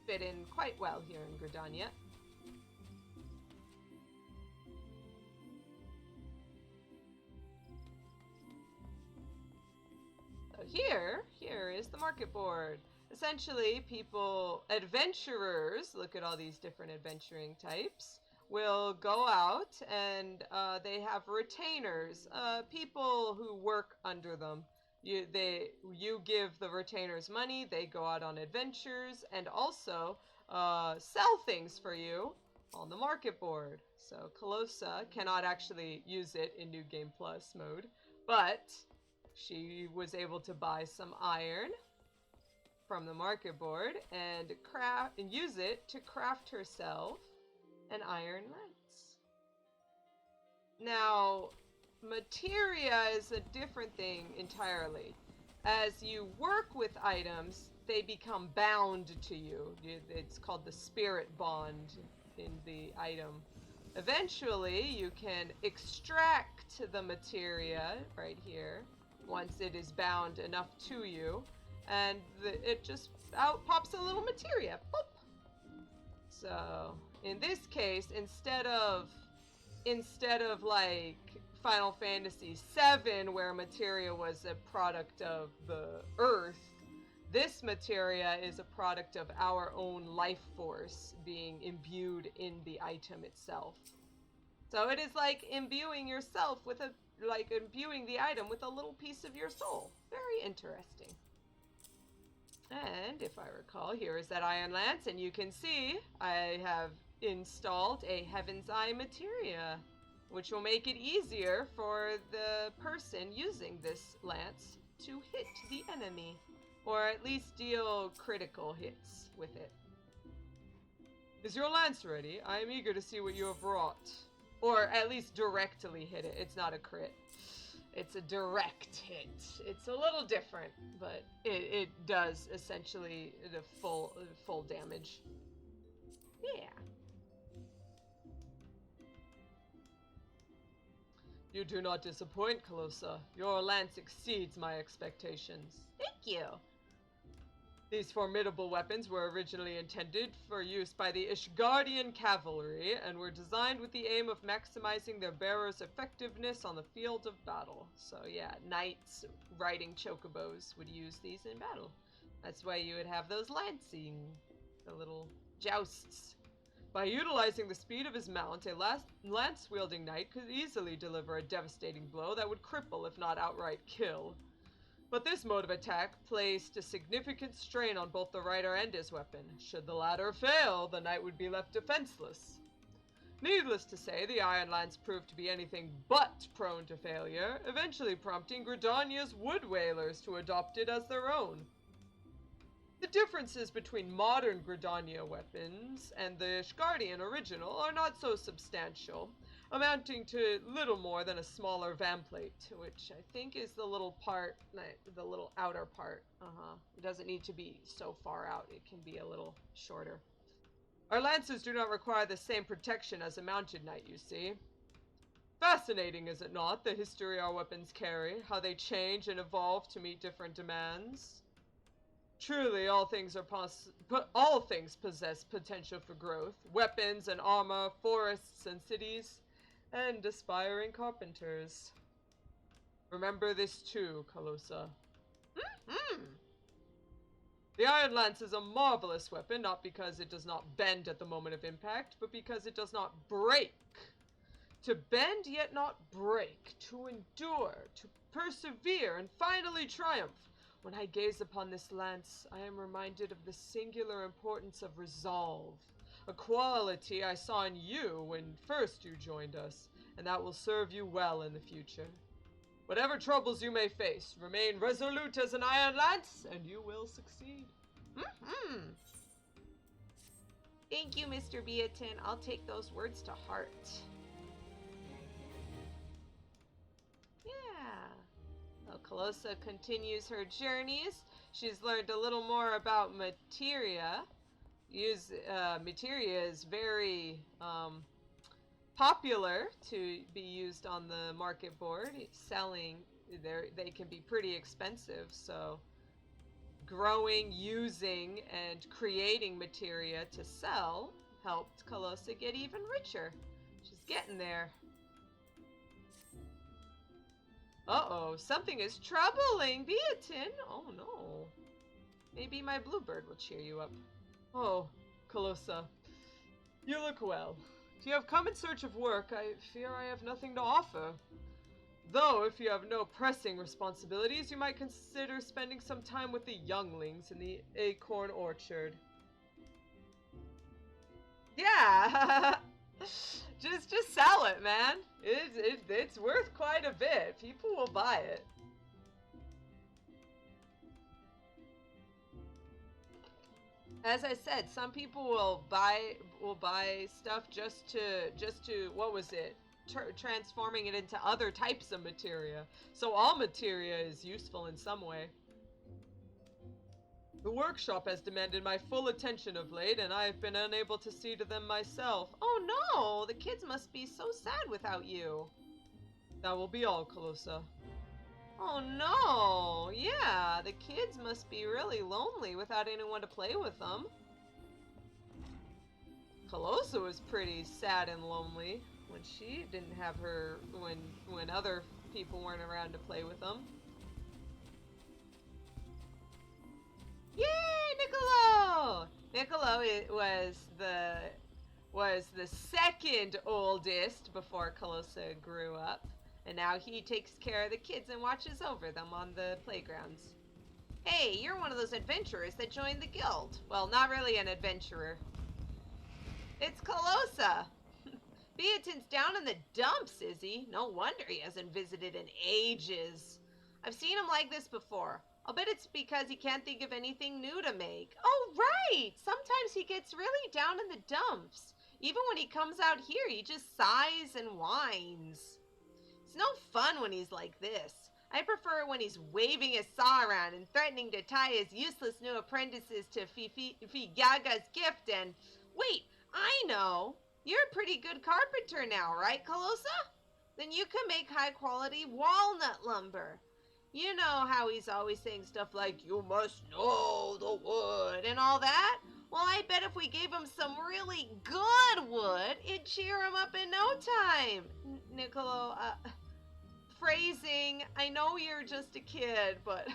[SPEAKER 2] fit in quite well here in GRIDANIA. So here is the market board. Essentially, adventurers, look at all these different adventuring types, will go out and they have retainers, people who work under them. You give the retainers money, they go out on adventures, and also sell things for you on the market board. So Calosa cannot actually use it in New Game Plus mode, but she was able to buy some iron from the market board and use it to craft herself an iron lance. Now, materia is a different thing entirely. As you work with items, they become bound to you. It's called the spirit bond in the item. Eventually, you can extract the materia right here once it is bound enough to you, and it just pops a little materia. Boop. So in this case, instead of like Final Fantasy VII, where materia was a product of the earth, this materia is a product of our own life force being imbued in the item itself. So it is like imbuing yourself with imbuing the item with a little piece of your soul. Very interesting. And if I recall, here is that iron lance, and you can see I have installed a Heaven's Eye materia, which will make it easier for the person using this lance to hit the enemy, or at least deal critical hits with it. Is your lance ready? I am eager to see what you have wrought. Or at least directly hit it. It's not a crit. It's a direct hit. It's a little different, but it does essentially the full damage. Yeah. You do not disappoint, Calosa. Your lance exceeds my expectations. Thank you. These formidable weapons were originally intended for use by the Ishgardian cavalry and were designed with the aim of maximizing their bearers' effectiveness on the field of battle. So yeah, knights riding chocobos would use these in battle. That's why you would have those lancing, the little jousts. By utilizing the speed of his mount, a lance-wielding knight could easily deliver a devastating blow that would cripple if not outright kill. But this mode of attack placed a significant strain on both the rider and his weapon. Should the latter fail, the knight would be left defenseless. Needless to say, the Iron Lance proved to be anything but prone to failure, eventually prompting Gridania's wood whalers to adopt it as their own. The differences between modern Gridania weapons and the Ishgardian original are not so substantial, amounting to little more than a smaller vanplate, which I think is the little part, the little outer part. It doesn't need to be so far out, it can be a little shorter. Our lances do not require the same protection as a mounted knight, you see. Fascinating, is it not, the history our weapons carry, how they change and evolve to meet different demands? Truly, all things possess potential for growth. Weapons and armor, forests and cities, and aspiring carpenters. Remember this too, Calosa. The Iron Lance is a marvelous weapon, not because it does not bend at the moment of impact, but because it does not break. To bend yet not break, to endure, to persevere, and finally triumph. When I gaze upon this lance, I am reminded of the singular importance of resolve, a quality I saw in you when first you joined us, and that will serve you well in the future. Whatever troubles you may face, remain resolute as an Iron Lance, and you will succeed.
[SPEAKER 1] Thank you, Mr. Beatin. I'll take those words to heart. Calosa continues her journeys. She's learned a little more about materia. Materia is very popular to be used on the market board. Selling, they can be pretty expensive, so growing, using, and creating materia to sell helped Calosa get even richer. She's getting there. Uh-oh, something is troubling Beatin. Oh no. Maybe my bluebird will cheer you up.
[SPEAKER 2] Oh, Calosa, you look well. If you have come in search of work, I fear I have nothing to offer. Though, if you have no pressing responsibilities, you might consider spending some time with the younglings in the acorn orchard.
[SPEAKER 1] Yeah! Just sell it, man. It's worth quite a bit. People will buy it. As I said, some people will buy stuff just to what was it? Transforming it into other types of materia. So all materia is useful in some way.
[SPEAKER 2] The workshop has demanded my full attention of late, and I have been unable to see to them myself.
[SPEAKER 1] Oh no! The kids must be so sad without you.
[SPEAKER 2] That will be all, Calosa.
[SPEAKER 1] Oh no! Yeah, the kids must be really lonely without anyone to play with them. Calosa was pretty sad and lonely when she didn't have her, when other people weren't around to play with them. Yay, Niccolo! Niccolo was the second oldest before Calosa grew up, and now he takes care of the kids and watches over them on the playgrounds. Hey, you're one of those adventurers that joined the guild. Well, not really an adventurer. It's Calosa! Beatin's down in the dumps, is he? No wonder he hasn't visited in ages. I've seen him like this before. I'll bet it's because he can't think of anything new to make. Oh, right! Sometimes he gets really down in the dumps. Even when he comes out here, he just sighs and whines. It's no fun when he's like this. I prefer when he's waving his saw around and threatening to tie his useless new apprentices to Figaga's gift and... Wait, I know! You're a pretty good carpenter now, right, Calosa? Then you can make high-quality walnut lumber. You know how he's always saying stuff like, you must know the wood and all that? Well, I bet if we gave him some really good wood, it'd cheer him up in no time. Niccolo, phrasing, I know you're just a kid, but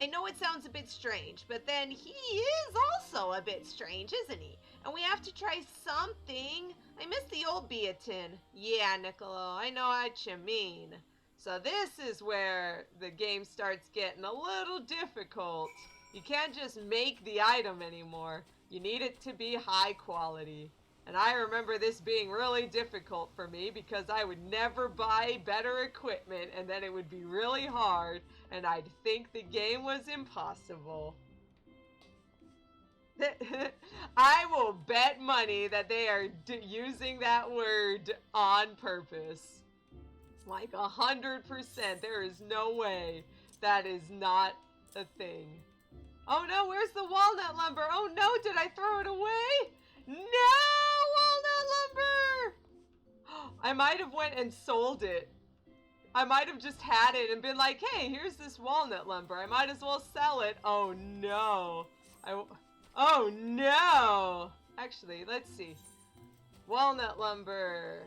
[SPEAKER 1] I know it sounds a bit strange, but then he is also a bit strange, isn't he? And we have to try something. I miss the old Beatin. Yeah, Niccolo, I know what you mean. So this is where the game starts getting a little difficult. You can't just make the item anymore. You need it to be high quality. And I remember this being really difficult for me because I would never buy better equipment and then it would be really hard and I'd think the game was impossible. I will bet money that they are using that word on purpose. It's like 100%. There is no way that is not a thing. Oh no, where's the walnut lumber? Oh no, did I throw it away? No, walnut lumber! I might have went and sold it. I might have just had it and been like, hey, here's this walnut lumber. I might as well sell it. Oh no. Oh no! Actually, let's see. Walnut lumber.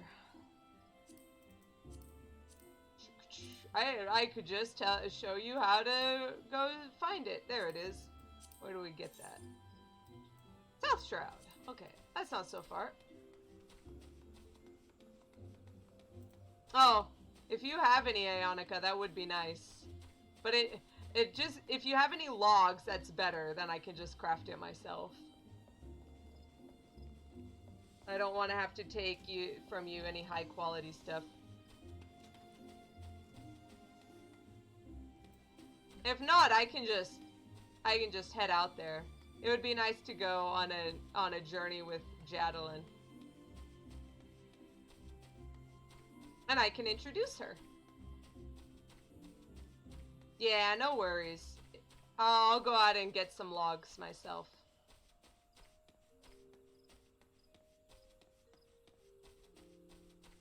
[SPEAKER 1] I could just show you how to go find it. There it is. Where do we get that? South Shroud. Okay, that's not so far. Oh, if you have any Ionica, that would be nice. But it just, if you have any logs, that's better. Then I can just craft it myself. I don't want to have to take from you any high quality stuff. If not, I can just head out there. It would be nice to go on a journey with Jadalyn. And I can introduce her. Yeah, no worries. I'll go out and get some logs myself.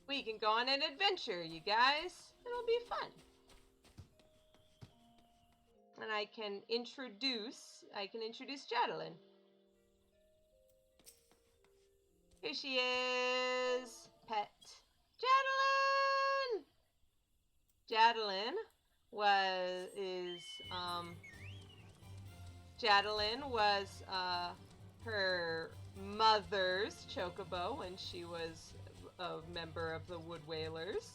[SPEAKER 1] We can go on an adventure, you guys. It'll be fun. And I can introduce Jadalyn. Here she is, pet. Jadalyn was her mother's chocobo when she was a member of the Wood Whalers,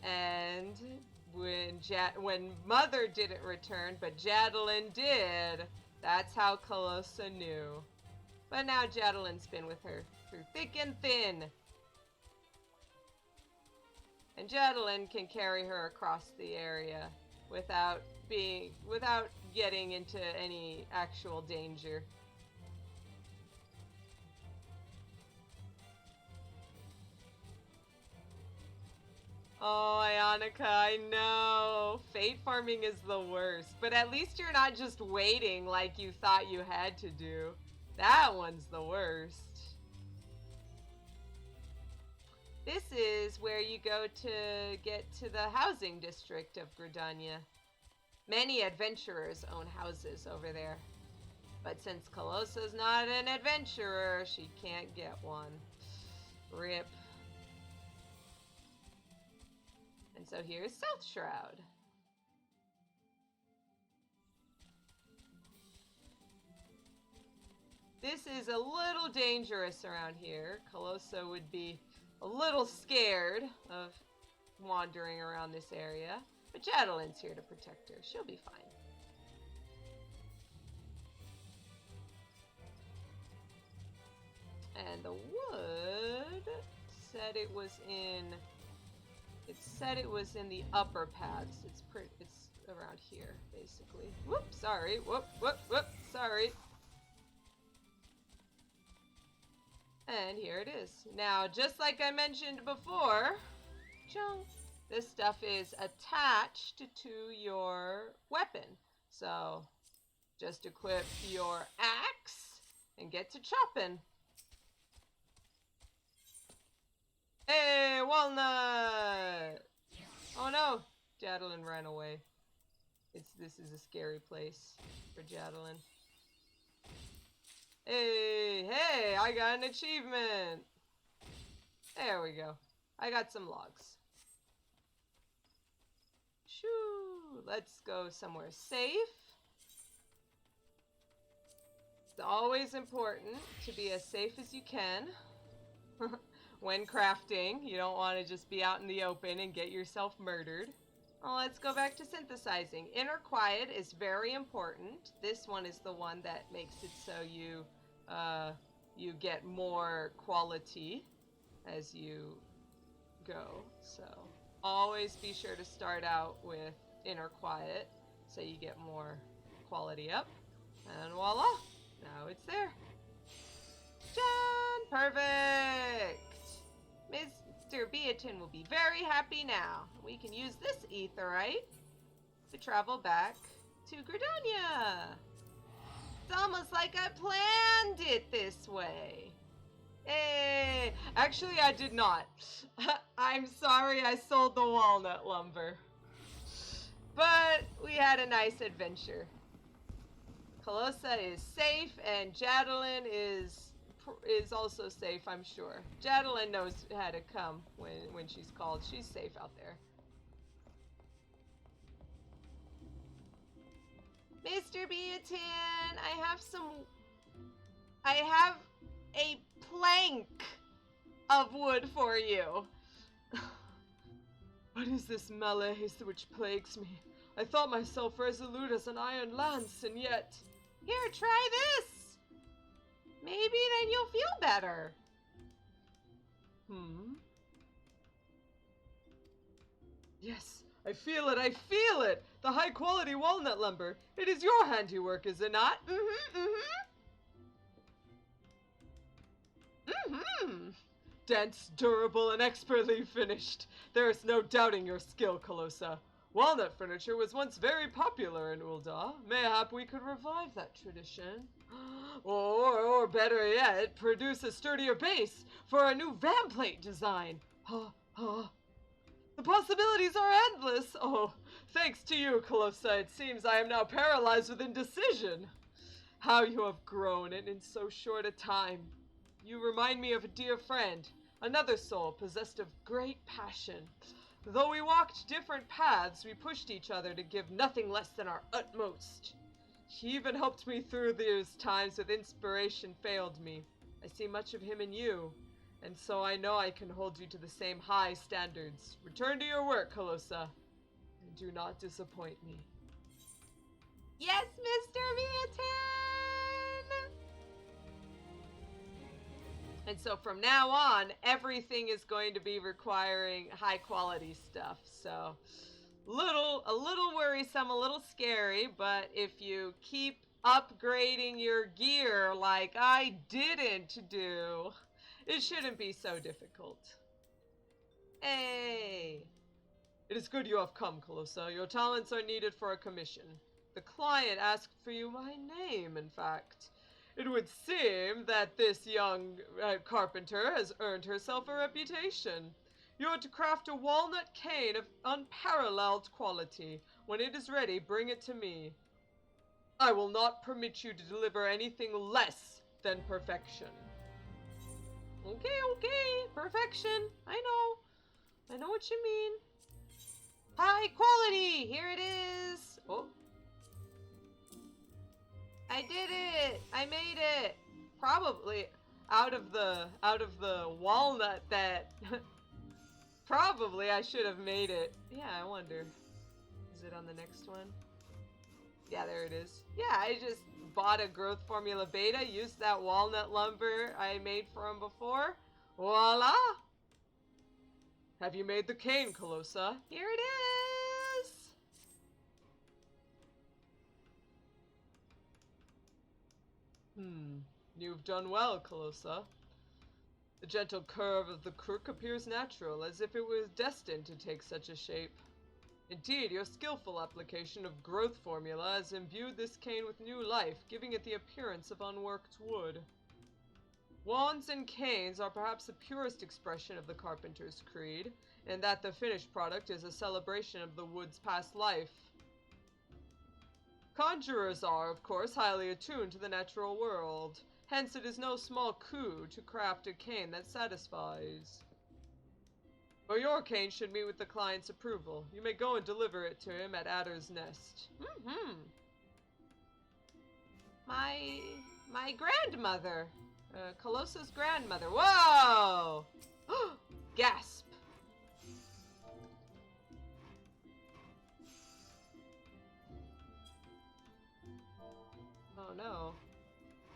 [SPEAKER 1] and when Mother didn't return, but Jadalyn did, that's how Calosa knew. But now Jadalyn's been with her through thick and thin. And Jadalyn can carry her across the area without getting into any actual danger. Oh, Ionica, I know. Fate farming is the worst, but at least you're not just waiting like you thought you had to do. That one's the worst. This is where you go to get to the housing district of GRIDANIA. Many adventurers own houses over there. But since Calosa's not an adventurer, she can't get one. Rip. And so here's South Shroud. This is a little dangerous around here. Calosa would be a little scared of wandering around this area, but Jadalyn's here to protect her. She'll be fine. And the wood said it was in the upper paths. It's around here, basically. Whoop, sorry. Whoop, sorry. And here it is. Now, just like I mentioned before, this stuff is attached to your weapon. So, just equip your axe and get to chopping. Hey, walnut! Oh no! Jadalyn ran away. This is a scary place for Jadalyn. Hey, I got an achievement! There we go. I got some logs. Shoo! Let's go somewhere safe. It's always important to be as safe as you can. When crafting, you don't want to just be out in the open and get yourself murdered. Well, let's go back to synthesizing. Inner quiet is very important. This one is the one that makes it so you get more quality as you go. So always be sure to start out with inner quiet so you get more quality up. And voila! Now it's there. John! Perfect! Mr. Beatin will be very happy now. We can use this aetheryte to travel back to GRIDANIA. It's almost like I planned it this way. Hey, actually I did not. I'm sorry I sold the walnut lumber. But we had a nice adventure. Calosa is safe and Jadalyn is also safe, I'm sure. Jadalyn knows how to come when she's called. She's safe out there. Mr. Beatin, I have a plank of wood for you.
[SPEAKER 2] What is this malaise which plagues me? I thought myself resolute as an iron lance, and yet...
[SPEAKER 1] Here, try this! Maybe then you'll feel better.
[SPEAKER 2] Yes, I feel it, I feel it! The high-quality walnut lumber. It is your handiwork, is it not? Dense, durable, and expertly finished. There is no doubting your skill, Calosa. Walnut furniture was once very popular in Ul'dah. Mayhap we could revive that tradition. Or better yet, produce a sturdier base for a new vamplate design. The possibilities are endless. Oh, thanks to you, Calosa, it seems I am now paralyzed with indecision. How you have grown in so short a time. You remind me of a dear friend, another soul possessed of great passion. Though we walked different paths, we pushed each other to give nothing less than our utmost. He even helped me through those times when inspiration failed me. I see much of him in you, and so I know I can hold you to the same high standards. Return to your work, Calosa, and do not disappoint me.
[SPEAKER 1] Yes, Mr. Beatin! And so from now on, everything is going to be requiring high quality stuff. So a little worrisome, a little scary, but if you keep upgrading your gear like I didn't do, it shouldn't be so difficult. Hey!
[SPEAKER 2] It is good you have come, Calosa. Your talents are needed for a commission. The client asked for you by name, in fact. It would seem that this young carpenter has earned herself a reputation. You are to craft a walnut cane of unparalleled quality. When it is ready, bring it to me. I will not permit you to deliver anything less than perfection.
[SPEAKER 1] Okay, perfection. I know what you mean. High quality, here it is. Oh. I did it! I made it! Probably out of the walnut that probably I should have made it. Yeah, I wonder. Is it on the next one? Yeah, there it is. Yeah, I just bought a growth formula beta, used that walnut lumber I made for him before. Voila!
[SPEAKER 2] Have you made the cane, Calosa?
[SPEAKER 1] Here it is!
[SPEAKER 2] You've done well, Calosa. The gentle curve of the crook appears natural, as if it was destined to take such a shape. Indeed, your skillful application of growth formula has imbued this cane with new life, giving it the appearance of unworked wood. Wands and canes are perhaps the purest expression of the carpenter's creed. and that the finished product is a celebration of the wood's past life. Conjurers are, of course, highly attuned to the natural world. Hence, it is no small coup to craft a cane that satisfies. But your cane should meet with the client's approval. You may go and deliver it to him at Adder's Nest.
[SPEAKER 1] My grandmother. Calosa's grandmother. Whoa! Gasp.
[SPEAKER 2] Oh no.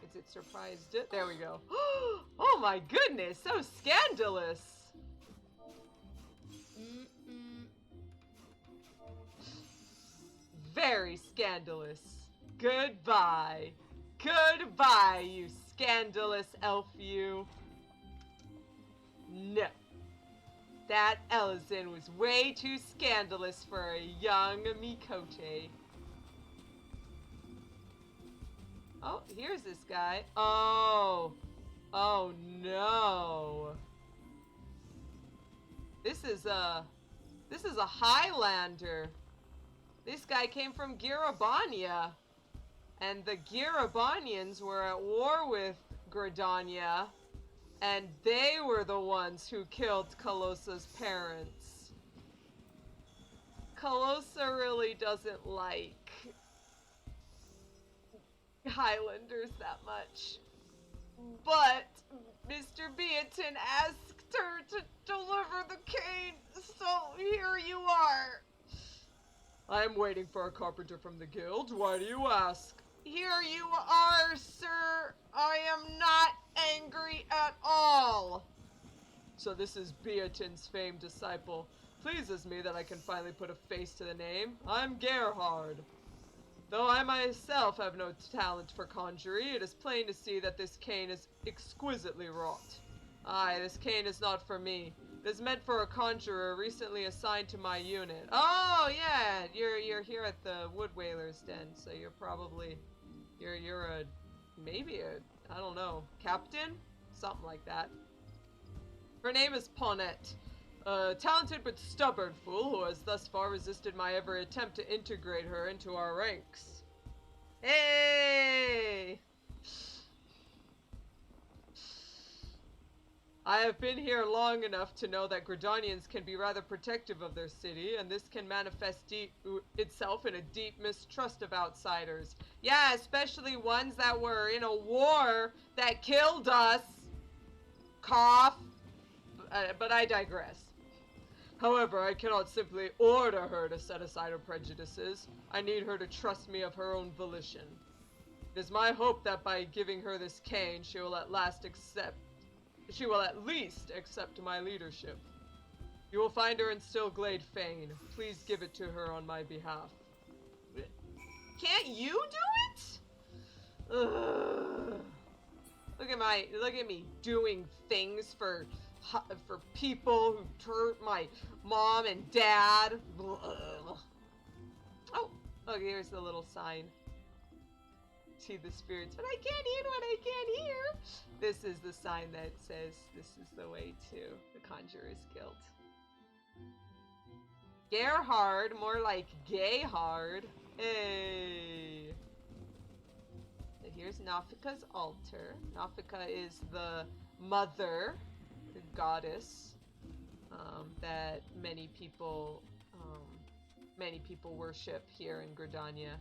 [SPEAKER 2] Is it surprised it? There we go. Oh my goodness, so scandalous! Very scandalous. Goodbye. Goodbye, you scandalous elf, you. No. That Ellison was way too scandalous for a young Mikote. Oh, here's this guy. Oh. Oh no. This is a Highlander. This guy came from GRIDANIA. And the Girabanians were at war with GRIDANIA, and they were the ones who killed Calosa's parents. Calosa really doesn't like Highlanders that much. But Mr. Beatin asked her to deliver the cane, so here you are. I am waiting for a carpenter from the guild. Why do you ask?
[SPEAKER 1] Here you are, sir. I am not angry at all.
[SPEAKER 2] So this is Beatin's famed disciple. Pleases me that I can finally put a face to the name. I'm Gerhard. Though I myself have no talent for conjury, it is plain to see that this cane is exquisitely wrought. Aye, this cane is not for me. It is meant for a conjurer recently assigned to my unit.
[SPEAKER 1] Oh yeah, you're here at the Wood Whaler's Den, so you're probably you're a maybe a I don't know, captain? Something like that.
[SPEAKER 2] Her name is Pawnette, a talented but stubborn fool who has thus far resisted my every attempt to integrate her into our ranks.
[SPEAKER 1] Hey!
[SPEAKER 2] I have been here long enough to know that GRIDANIans can be rather protective of their city, and this can manifest itself in a deep mistrust of outsiders.
[SPEAKER 1] Yeah, especially ones that were in a war that killed us. Cough.
[SPEAKER 2] But I digress. However, I cannot simply order her to set aside her prejudices. I need her to trust me of her own volition. It is my hope that by giving her this cane, she will at least accept my leadership. You will find her in Stillglade Fane. Please give it to her on my behalf.
[SPEAKER 1] Can't you do it? Ugh. Look at me doing things for people who hurt my mom and dad. Ugh. Oh, here's the little sign. See the spirits, but I can't eat what I can't hear. This is the sign that says this is the way to the Conjurer's Guild. Gerhard, more like Gayhard. Hey. So here's Nafika's altar. Nafika is the mother, the goddess, that many people worship here in GRIDANIA.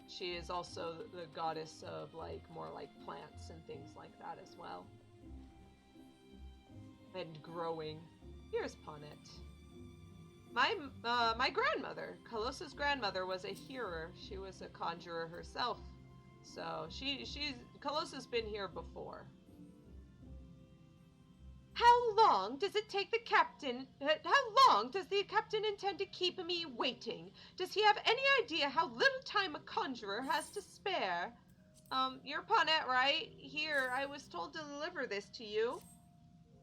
[SPEAKER 1] She is also the goddess of more like plants and things like that as well. And growing. Here's Pawnette. My grandmother, Calosa's grandmother, was a hearer. She was a conjurer herself. So Calosa's been here before. How long does it take the captain? How long does the captain intend to keep me waiting? Does he have any idea how little time a conjurer has to spare? You're Pawnette, right? Here, I was told to deliver this to you.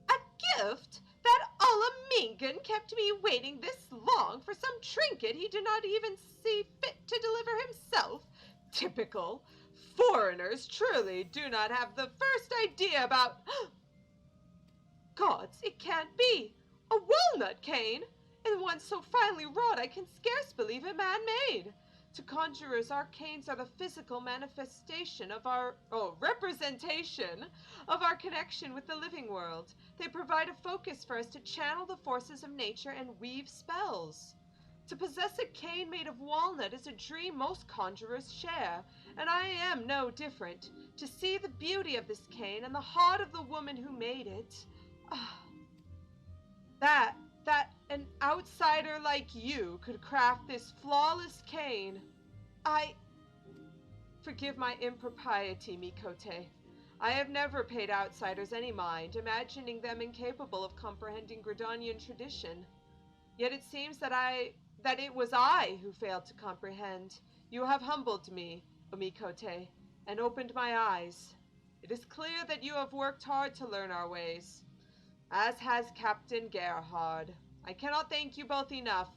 [SPEAKER 1] A gift? That Alamingan kept me waiting this long for some trinket he did not even see fit to deliver himself? Typical. Foreigners truly do not have the first idea about... Gods, it can't be. A walnut cane? And one so finely wrought I can scarce believe it man-made. To conjurers, our canes are the physical manifestation of representation of our connection with the living world. They provide a focus for us to channel the forces of nature and weave spells. To possess a cane made of walnut is a dream most conjurers share, and I am no different. To see the beauty of this cane and the heart of the woman who made it, that an outsider like you could craft this flawless cane. Forgive my impropriety, Mikote. I have never paid outsiders any mind, imagining them incapable of comprehending Gridanian tradition. Yet it seems that it was I who failed to comprehend. You have humbled me, Mikote, and opened my eyes. It is clear that you have worked hard to learn our ways, as has Captain Gerhard. I cannot thank you both enough.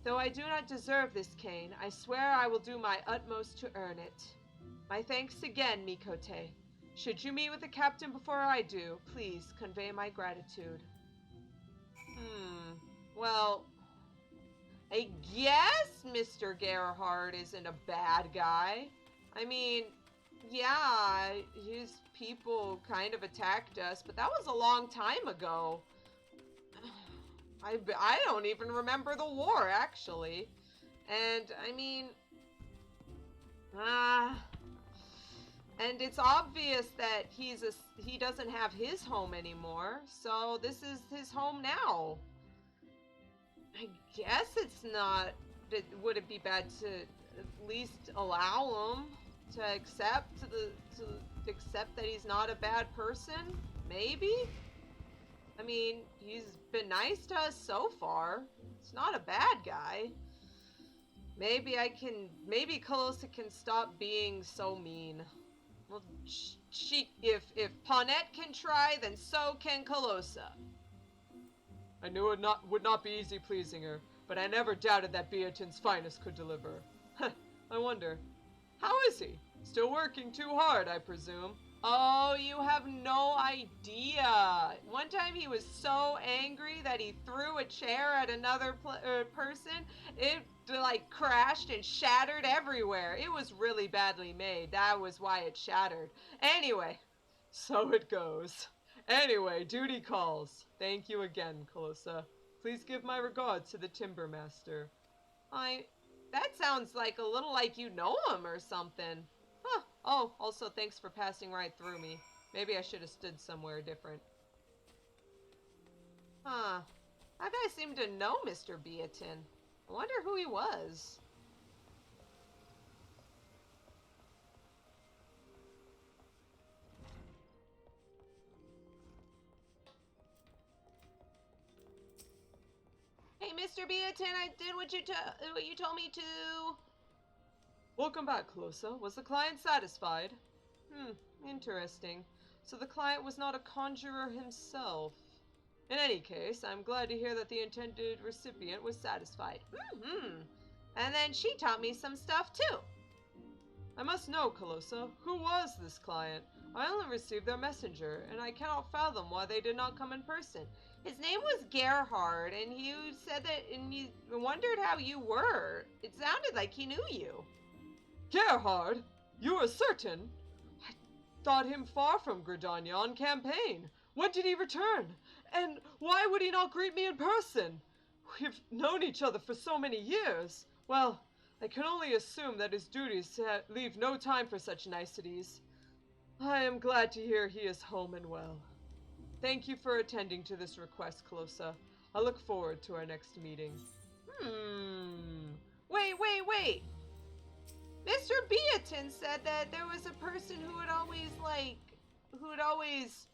[SPEAKER 1] Though I do not deserve this cane, I swear I will do my utmost to earn it. My thanks again, Mikote. Should you meet with the captain before I do, please convey my gratitude. Well, I guess Mr. Gerhard isn't a bad guy. I mean, yeah, his people kind of attacked us, but that was a long time ago. I don't even remember the war, actually. And, I mean, and it's obvious that he doesn't have his home anymore, so this is his home now. I guess would it be bad to at least allow him to accept that he's not a bad person? Maybe? I mean, he's been nice to us so far. He's not a bad guy. Maybe Calosa can stop being so mean. Well, if Pawnette can try, then so can Calosa.
[SPEAKER 2] I knew it would not be easy pleasing her, but I never doubted that Beatin's finest could deliver. I wonder, how is he? Still working too hard, I presume.
[SPEAKER 1] Oh, you have no idea. One time he was so angry that he threw a chair at another person. It crashed and shattered everywhere. It was really badly made. That was why it shattered. Anyway.
[SPEAKER 2] So it goes. Anyway, duty calls. Thank you again, Calosa. Please give my regards to the timber master.
[SPEAKER 1] That sounds a little like you know him or something. Huh. Oh, also thanks for passing right through me. Maybe I should have stood somewhere different. Huh. That guy seemed to know Mr. Beatin. I wonder who he was. Hey, Mr. Beatin, I did what you told me to.
[SPEAKER 2] Welcome back, Calosa. Was the client satisfied? Interesting. So the client was not a conjurer himself. In any case, I'm glad to hear that the intended recipient was satisfied.
[SPEAKER 1] And then she taught me some stuff, too.
[SPEAKER 2] I must know, Calosa, who was this client? I only received their messenger, and I cannot fathom why they did not come in person.
[SPEAKER 1] His name was Gerhard, and you said that, and you wondered how you were. It sounded like he knew you.
[SPEAKER 2] Gerhard? You are certain? I thought him far from Gridania on campaign. When did he return? And why would he not greet me in person? We've known each other for so many years. Well, I can only assume that his duties leave no time for such niceties. I am glad to hear he is home and well. Thank you for attending to this request, Calosa. I look forward to our next meeting.
[SPEAKER 1] Wait. Mr. Beatin said that there was a person who would always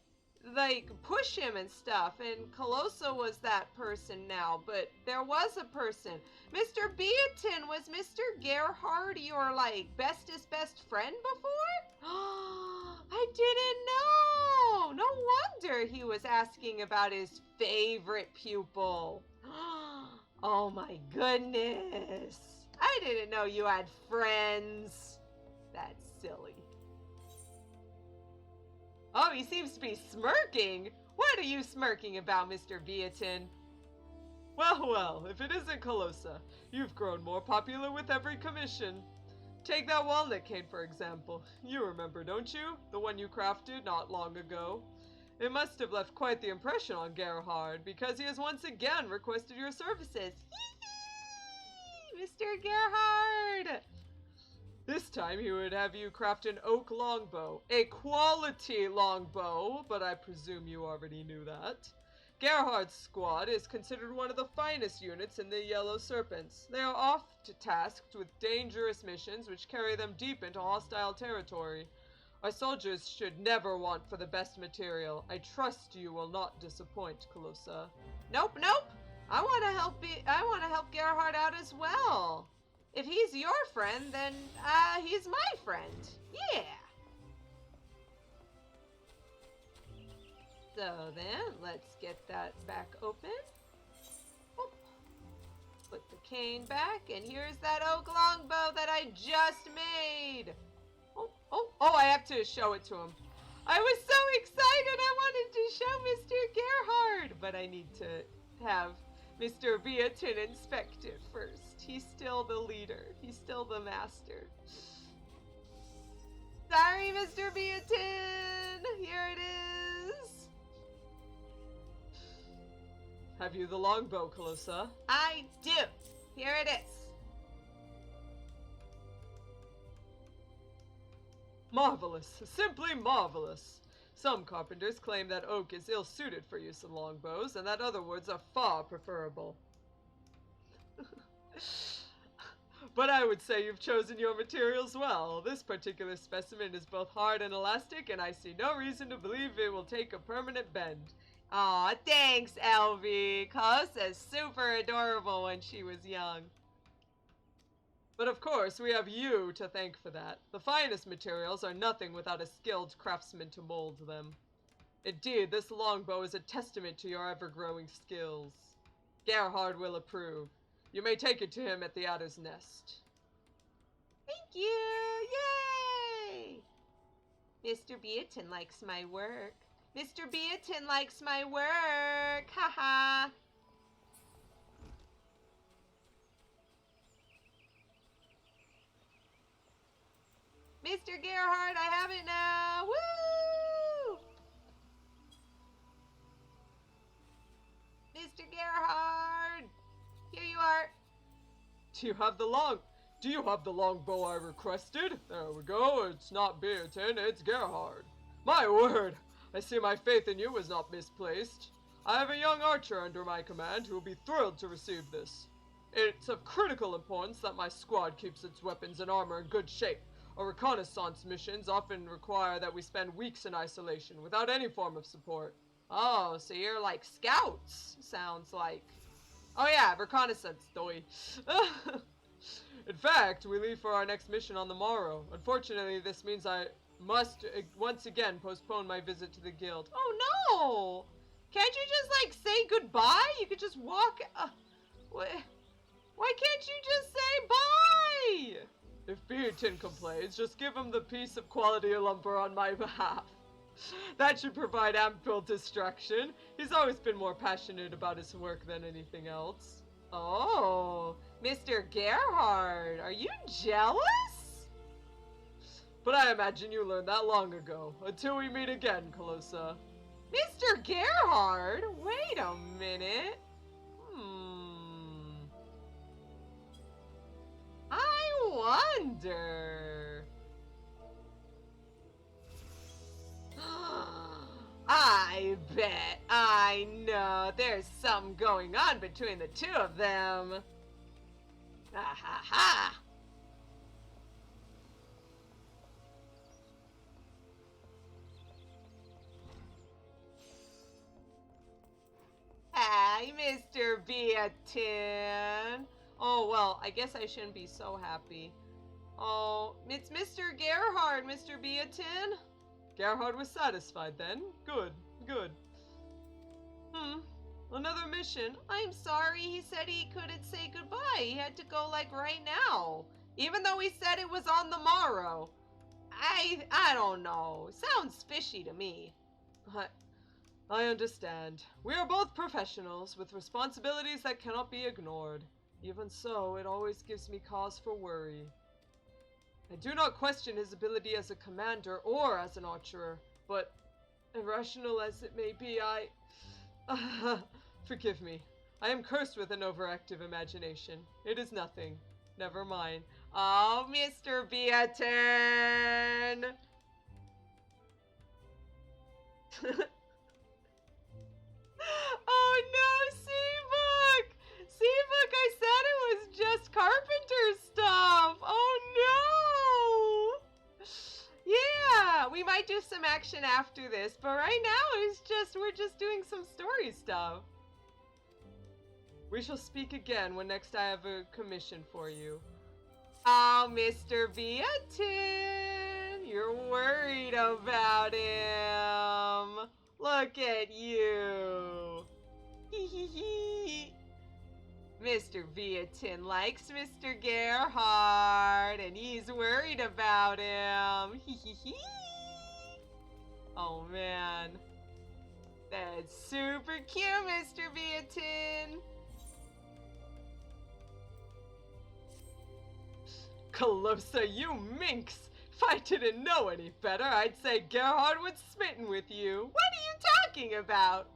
[SPEAKER 1] push him and stuff, and Calosa was that person now, but there was a person. Mr. Beatin, was Mr. Gerhard your, bestest best friend before? I didn't know! No wonder he was asking about his favorite pupil. Oh my goodness. I didn't know you had friends. That's silly. Oh, he seems to be smirking. What are you smirking about, Mr. Beatin?
[SPEAKER 2] Well, well, if it isn't Calosa, you've grown more popular with every commission. Take that walnut cane, for example. You remember, don't you? The one you crafted not long ago. It must have left quite the impression on Gerhard, because he has once again requested your services.
[SPEAKER 1] Mr. Gerhard!
[SPEAKER 2] This time he would have you craft an oak longbow. A quality longbow, but I presume you already knew that. Gerhard's squad is considered one of the finest units in the Yellow Serpents. They are oft tasked with dangerous missions which carry them deep into hostile territory. Our soldiers should never want for the best material. I trust you will not disappoint, Calosa.
[SPEAKER 1] Nope, nope. I want to help Gerhard out as well. If he's your friend, then he's my friend. Yeah. So then, let's get that back open. Oop. Put the cane back, and here's that oak longbow that I just made. Oh, I have to show it to him. I was so excited, I wanted to show Mr. Gerhard, but I need to have Mr. Beatin inspect it first. He's still the leader. He's still the master. Sorry, Mr. Beatin. Here it is.
[SPEAKER 2] Have you the longbow, Calosa?
[SPEAKER 1] I do. Here it is.
[SPEAKER 2] Marvelous. Simply marvelous. Some carpenters claim that oak is ill-suited for use in longbows, and that other woods are far preferable. But I would say you've chosen your materials well. This particular specimen is both hard and elastic, and I see no reason to believe it will take a permanent bend.
[SPEAKER 1] Aw, thanks, Elvie. Calosa's super adorable when she was young.
[SPEAKER 2] But of course, we have you to thank for that. The finest materials are nothing without a skilled craftsman to mold them. Indeed, this longbow is a testament to your ever-growing skills. Gerhard will approve. You may take it to him at the Adder's Nest.
[SPEAKER 1] Thank you! Yay! Mr. Beatin likes my work. Mr. Beatin likes my work! Haha! Mr. Gerhard, I have it now! Woo! Mr. Gerhard! Here you are!
[SPEAKER 2] Do you have the longbow I requested? There we go, it's not Beatin, it's Gerhard. My word! I see my faith in you was not misplaced. I have a young archer under my command who will be thrilled to receive this. It's of critical importance that my squad keeps its weapons and armor in good shape. Our reconnaissance missions often require that we spend weeks in isolation without any form of support.
[SPEAKER 1] Oh, so you're like scouts, sounds like. Oh yeah, reconnaissance, doy.
[SPEAKER 2] In fact, we leave for our next mission on the morrow. Unfortunately, this means I must once again postpone my visit to the guild.
[SPEAKER 1] Oh no! Can't you just like say goodbye? You could just walk. Why can't you just say bye?
[SPEAKER 2] If Beatin complains, just give him the piece of quality lumber on my behalf. That should provide ample distraction. He's always been more passionate about his work than anything else.
[SPEAKER 1] Oh, Mr. Gerhard, are you jealous?
[SPEAKER 2] But I imagine you learned that long ago. Until we meet again, Calosa.
[SPEAKER 1] Mr. Gerhard? Wait a minute. I wonder. I bet. I know. There's something going on between the two of them. Ha ha ha. Hi, Mr. Beatin. Oh, well, I guess I shouldn't be so happy. Oh, it's Mr. Gerhard, Mr. Beatin.
[SPEAKER 2] Gerhard was satisfied then. Good, good.
[SPEAKER 1] Another mission. I'm sorry, he said he couldn't say goodbye. He had to go, like, right now. Even though he said it was on the morrow. I don't know. Sounds fishy to me.
[SPEAKER 2] I understand. We are both professionals with responsibilities that cannot be ignored. Even so, it always gives me cause for worry. I do not question his ability as a commander or as an archer, but irrational as it may be, forgive me. I am cursed with an overactive imagination. It is nothing. Never mind.
[SPEAKER 1] Oh, Mr. Beatin! Oh no, Seabook! Seabook, I said it was just Carpenter stuff! Oh no! Yeah, we might do some action after this, but right now we're just doing some story stuff.
[SPEAKER 2] We shall speak again when next I have a commission for you.
[SPEAKER 1] Oh, Mr. Beatin, you're worried about him. Look at you. Hee hee hee. Mr. Beatin likes Mr. Gerhard, and he's worried about him. Hee hee hee. Oh man. That's super cute, Mr. Beatin.
[SPEAKER 2] Calosa, you minx! If I didn't know any better, I'd say Gerhard was smitten with you.
[SPEAKER 1] What are you talking about?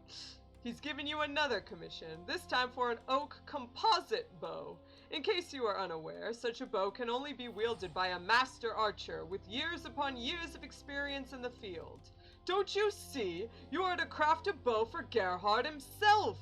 [SPEAKER 2] He's given you another commission, this time for an oak composite bow. In case you are unaware, such a bow can only be wielded by a master archer with years upon years of experience in the field. Don't you see? You are to craft a bow for Gerhard himself.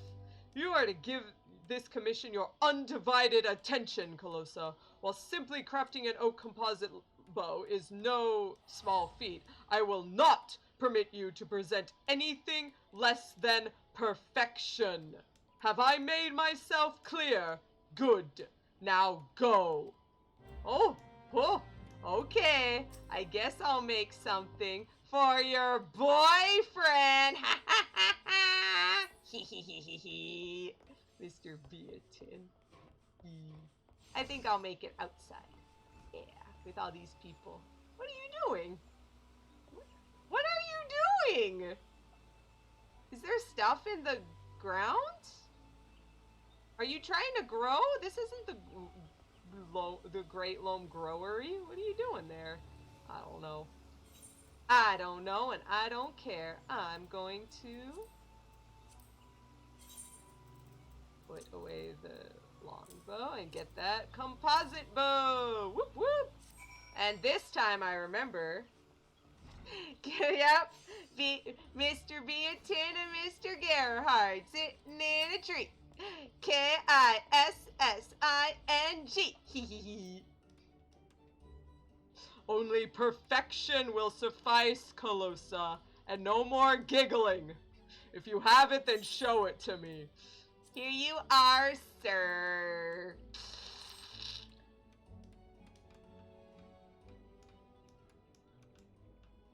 [SPEAKER 2] You are to give this commission your undivided attention, Calosa. While simply crafting an oak composite bow is no small feat, I will not permit you to present anything less than perfection. Have I made myself clear? Good. Now go.
[SPEAKER 1] Oh, okay. I guess I'll make something for your boyfriend. Ha ha ha ha. Hee hee hee hee hee. Mr. Beatin. I think I'll make it outside. Yeah, with all these people. What are you doing? What are you doing? Is there stuff in the ground? Are you trying to grow? This isn't the Great Loam Growery. What are you doing there? I don't know. I don't know, and I don't care. I'm going to put away the longbow and get that composite bow. Whoop whoop. And this time I remember. Yep, Mr. Beatin and Mr. Gerhard sitting in a tree. Kissing.
[SPEAKER 2] Only perfection will suffice, Calosa, and no more giggling. If you have it, then show it to me.
[SPEAKER 1] Here you are, sir.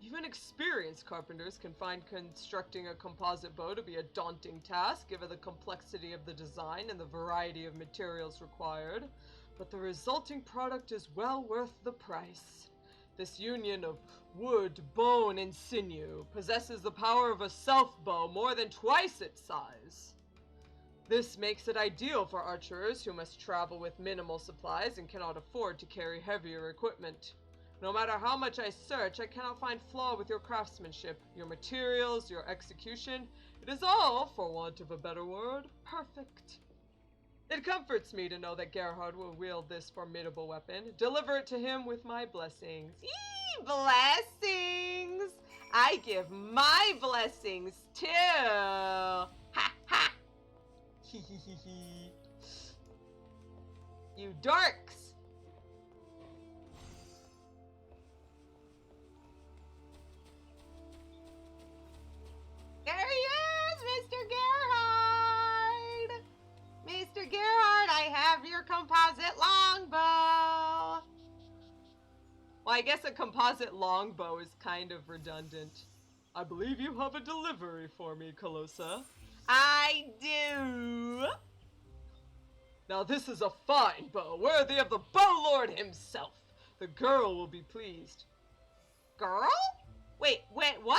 [SPEAKER 2] Even experienced carpenters can find constructing a composite bow to be a daunting task, given the complexity of the design and the variety of materials required, but the resulting product is well worth the price. This union of wood, bone, and sinew possesses the power of a self-bow more than twice its size. This makes it ideal for archers who must travel with minimal supplies and cannot afford to carry heavier equipment. No matter how much I search, I cannot find flaw with your craftsmanship, your materials, your execution. It is all, for want of a better word, perfect. It comforts me to know that Gerhard will wield this formidable weapon. Deliver it to him with my blessings.
[SPEAKER 1] Yee, blessings! I give my blessings too. Ha ha!
[SPEAKER 2] Hee hee hee hee.
[SPEAKER 1] You dorks! There he is, Mr. Gerhard! Mr. Gerhard, I have your composite longbow!
[SPEAKER 2] Well, I guess a composite longbow is kind of redundant. I believe you have a delivery for me, Calosa.
[SPEAKER 1] I do!
[SPEAKER 2] Now this is a fine bow, worthy of the Bow Lord himself. The girl will be pleased.
[SPEAKER 1] Girl? Wait, what?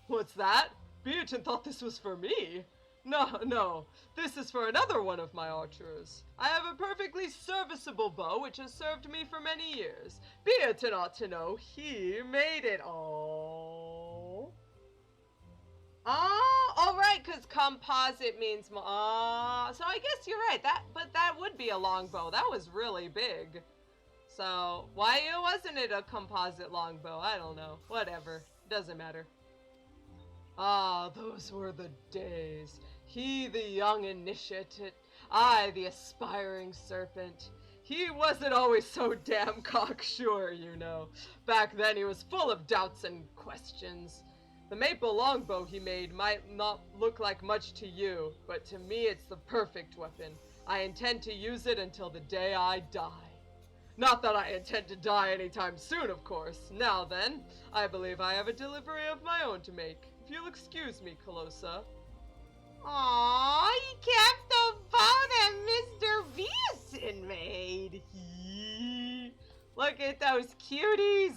[SPEAKER 2] What's that? Beatin thought this was for me. No, this is for another one of my archers. I have a perfectly serviceable bow which has served me for many years. Beatin ought to know he made it. Oh,
[SPEAKER 1] right, because composite means, so I guess you're right, but that would be a longbow. That was really big. So, why wasn't it a composite longbow? I don't know. Whatever. Doesn't matter.
[SPEAKER 2] Those were the days. He, the young initiate, I, the aspiring serpent. He wasn't always so damn cocksure, you know. Back then he was full of doubts and questions. The maple longbow he made might not look like much to you, but to me it's the perfect weapon. I intend to use it until the day I die. Not that I intend to die anytime soon, of course. Now then, I believe I have a delivery of my own to make. If you'll excuse me, Calosa.
[SPEAKER 1] Aww, he kept the bow that Mr. Beatin made. Look at those cuties.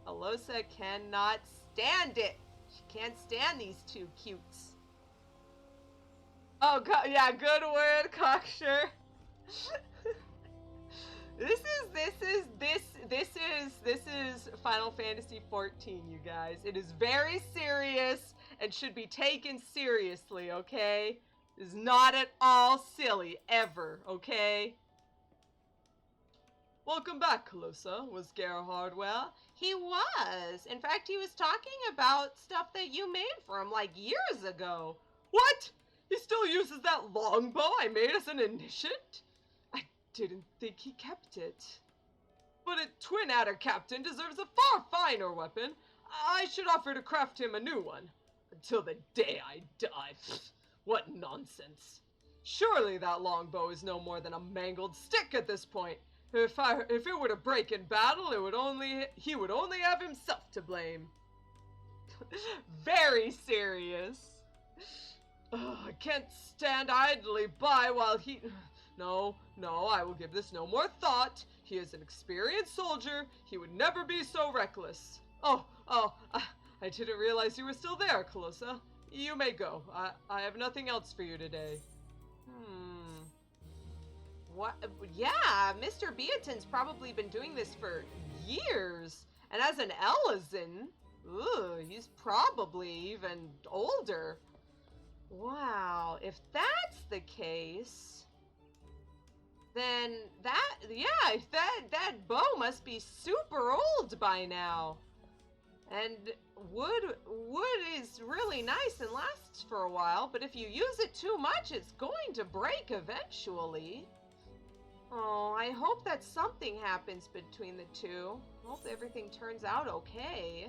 [SPEAKER 1] Calosa cannot stand it. She can't stand these two cutes.
[SPEAKER 2] Oh, yeah, good word, cocksure.
[SPEAKER 1] This is Final Fantasy XIV, you guys. It is very serious and should be taken seriously, okay? It is not at all silly, ever, okay?
[SPEAKER 2] Welcome back, Calosa. Was Gerhard well?
[SPEAKER 1] He was. In fact, he was talking about stuff that you made for him, like, years ago.
[SPEAKER 2] What? He still uses that longbow I made as an initiate? I didn't think he kept it. But a twin adder captain deserves a far finer weapon. I should offer to craft him a new one. Until the day I die. What nonsense. Surely that longbow is no more than a mangled stick at this point. If it were to break in battle, he would only have himself to blame.
[SPEAKER 1] Very serious.
[SPEAKER 2] I can't stand idly by while he... No, I will give this no more thought. He is an experienced soldier. He would never be so reckless. I didn't realize you were still there, Calosa. You may go. I have nothing else for you today.
[SPEAKER 1] What? Yeah, Mr. Beatin's probably been doing this for years. And as an Ellison, he's probably even older. Wow, if that's the case, then that bow must be super old by now. And wood is really nice and lasts for a while, but if you use it too much, it's going to break eventually. Oh, I hope that something happens between the two. Hope everything turns out okay.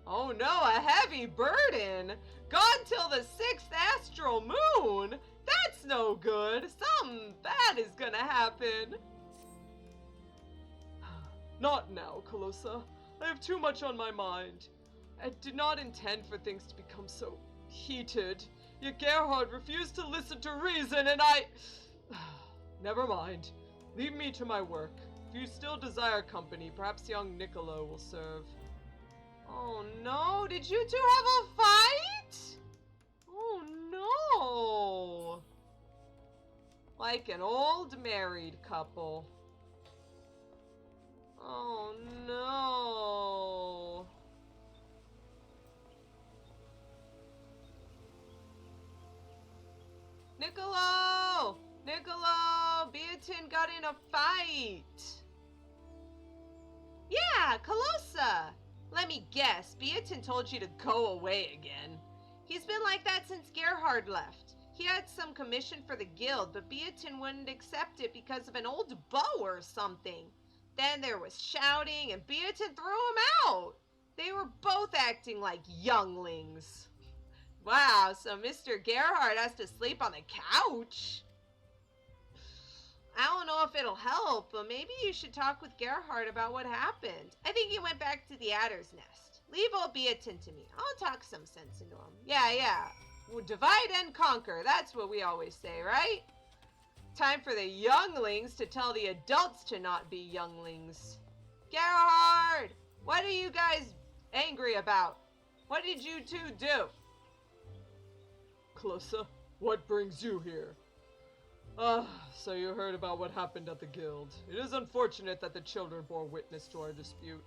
[SPEAKER 1] Oh no, a heavy burden! Gone till the 6th astral moon! That's no good! Something bad is gonna happen!
[SPEAKER 2] Not now, Calosa. I have too much on my mind. I did not intend for things to become so heated. Yet Gerhard refused to listen to reason, and I... Never mind. Leave me to my work. If you still desire company, perhaps young Niccolo will serve.
[SPEAKER 1] Oh no, did you two have a fight? Oh no. Like an old married couple. Oh no. Niccolo! Beatin got in a fight. Yeah, Calosa. Let me guess, Beatin told you to go away again. He's been like that since Gerhard left. He had some commission for the guild, but Beatin wouldn't accept it because of an old bow or something. Then there was shouting, and Beatin threw him out. They were both acting like younglings. Wow, so Mr. Gerhard has to sleep on the couch? I don't know if it'll help, but maybe you should talk with Gerhard about what happened. I think he went back to the adder's nest. Leave old Beatin to me. I'll talk some sense into him. Yeah. We'll divide and conquer. That's what we always say, right? Time for the younglings to tell the adults to not be younglings. Gerhard! What are you guys angry about? What did you two do?
[SPEAKER 2] Calosa, what brings you here? Ah, so you heard about what happened at the guild. It is unfortunate that the children bore witness to our dispute.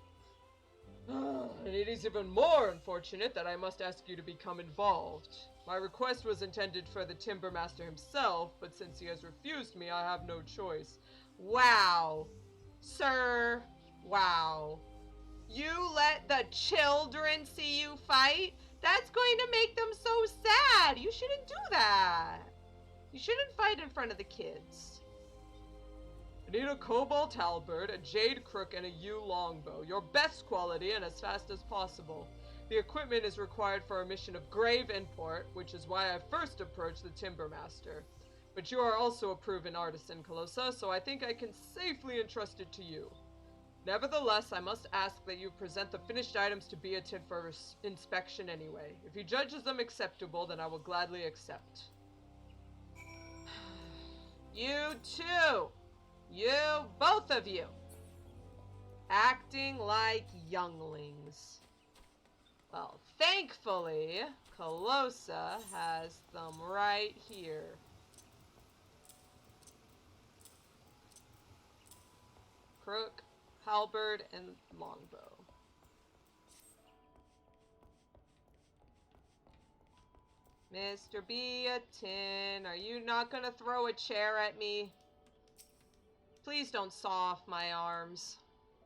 [SPEAKER 2] And it is even more unfortunate that I must ask you to become involved. My request was intended for the Timber Master himself, but since he has refused me, I have no choice.
[SPEAKER 1] Wow. Sir, wow. You let the children see you fight? That's going to make them so sad. You shouldn't do that. You shouldn't fight in front of the kids.
[SPEAKER 2] I need a cobalt halberd, a jade crook, and a yew longbow. Your best quality and as fast as possible. The equipment is required for a mission of grave import, which is why I first approached the Timber Master. But you are also a proven artisan, Calosa, so I think I can safely entrust it to you. Nevertheless, I must ask that you present the finished items to Beatin for inspection anyway. If he judges them acceptable, then I will gladly accept.
[SPEAKER 1] You too! You, both of you! Acting like younglings. Well, thankfully, Calosa has them right here. Crook, halberd, and longbow. Mr. Beatin, are you not gonna throw a chair at me? Please don't saw off my arms.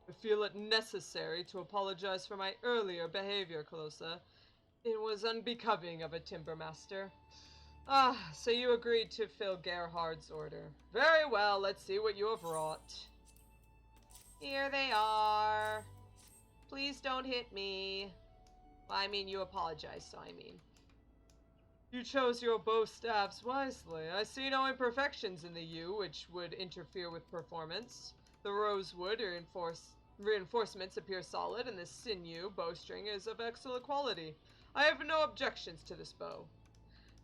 [SPEAKER 2] I feel it necessary to apologize for my earlier behavior, Calosa. It was unbecoming of a Timber Master. Ah, so you agreed to fill Gerhard's order. Very well, let's see what you have wrought.
[SPEAKER 1] Here they are. Please don't hit me. Well, I mean, you apologize, so I mean.
[SPEAKER 2] You chose your bow staffs wisely. I see no imperfections in the yew which would interfere with performance. The rosewood reinforcements appear solid, and the sinew bowstring is of excellent quality. I have no objections to this bow.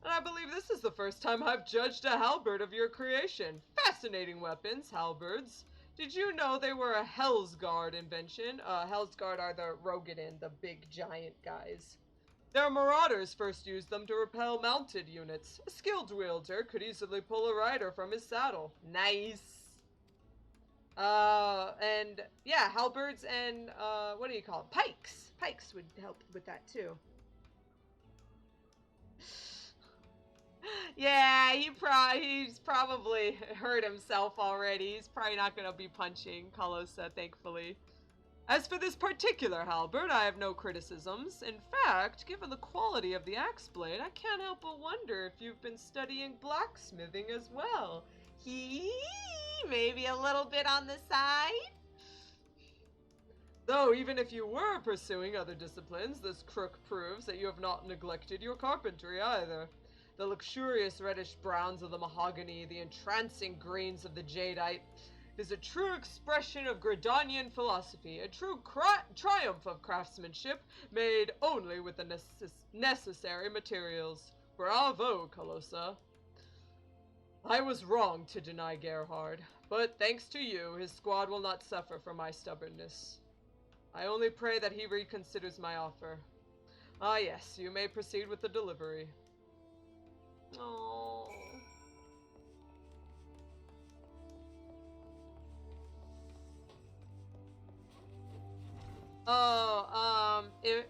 [SPEAKER 2] And I believe this is the first time I've judged a halberd of your creation. Fascinating weapons, halberds. Did you know they were a Hellsguard invention? Hellsguard are the Rogadin, the big giant guys. Their marauders first used them to repel mounted units. A skilled wielder could easily pull a rider from his saddle.
[SPEAKER 1] Nice. And yeah, halberds and what do you call it? Pikes. Pikes would help with that too. Yeah, he's probably hurt himself already. He's probably not gonna be punching Calosa, thankfully.
[SPEAKER 2] As for this particular halberd, I have no criticisms. In fact, given the quality of the axe blade, I can't help but wonder if you've been studying blacksmithing as well.
[SPEAKER 1] Maybe a little bit on the side?
[SPEAKER 2] Though, even if you were pursuing other disciplines, this crook proves that you have not neglected your carpentry either. The luxurious reddish browns of the mahogany, the entrancing greens of the jadeite, is a true expression of GRIDANIan philosophy, a true triumph of craftsmanship made only with the necessary materials. Bravo, Calosa. I was wrong to deny Gerhard, but thanks to you, his squad will not suffer from my stubbornness. I only pray that he reconsiders my offer. Ah yes, you may proceed with the delivery.
[SPEAKER 1] Oh.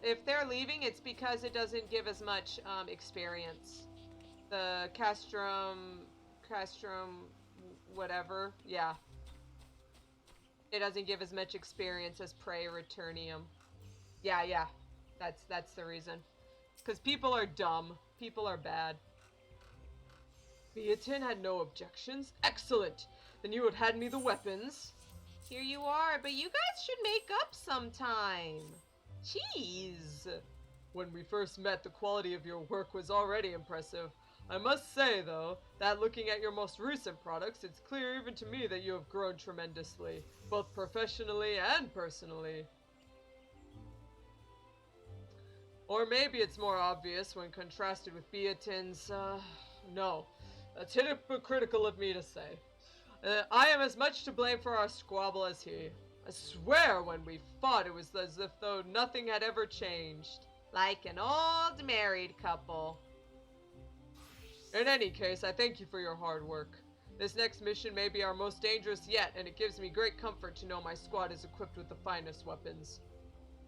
[SPEAKER 1] If they're leaving, it's because it doesn't give as much experience. The castrum, whatever, yeah. It doesn't give as much experience as Prey Returnium. Yeah, that's the reason. Because people are dumb. People are bad.
[SPEAKER 2] Beatin had no objections? Excellent! Then you would hand me the weapons.
[SPEAKER 1] Here you are, but you guys should make up sometime. Jeez.
[SPEAKER 2] When we first met, the quality of your work was already impressive. I must say, though, that looking at your most recent products, it's clear even to me that you have grown tremendously, both professionally and personally. Or maybe it's more obvious when contrasted with Beatin's, no. That's hypocritical of me to say. I am as much to blame for our squabble as he. I swear when we fought it was as if though nothing had ever changed.
[SPEAKER 1] Like an old married couple.
[SPEAKER 2] In any case, I thank you for your hard work. This next mission may be our most dangerous yet, and it gives me great comfort to know my squad is equipped with the finest weapons.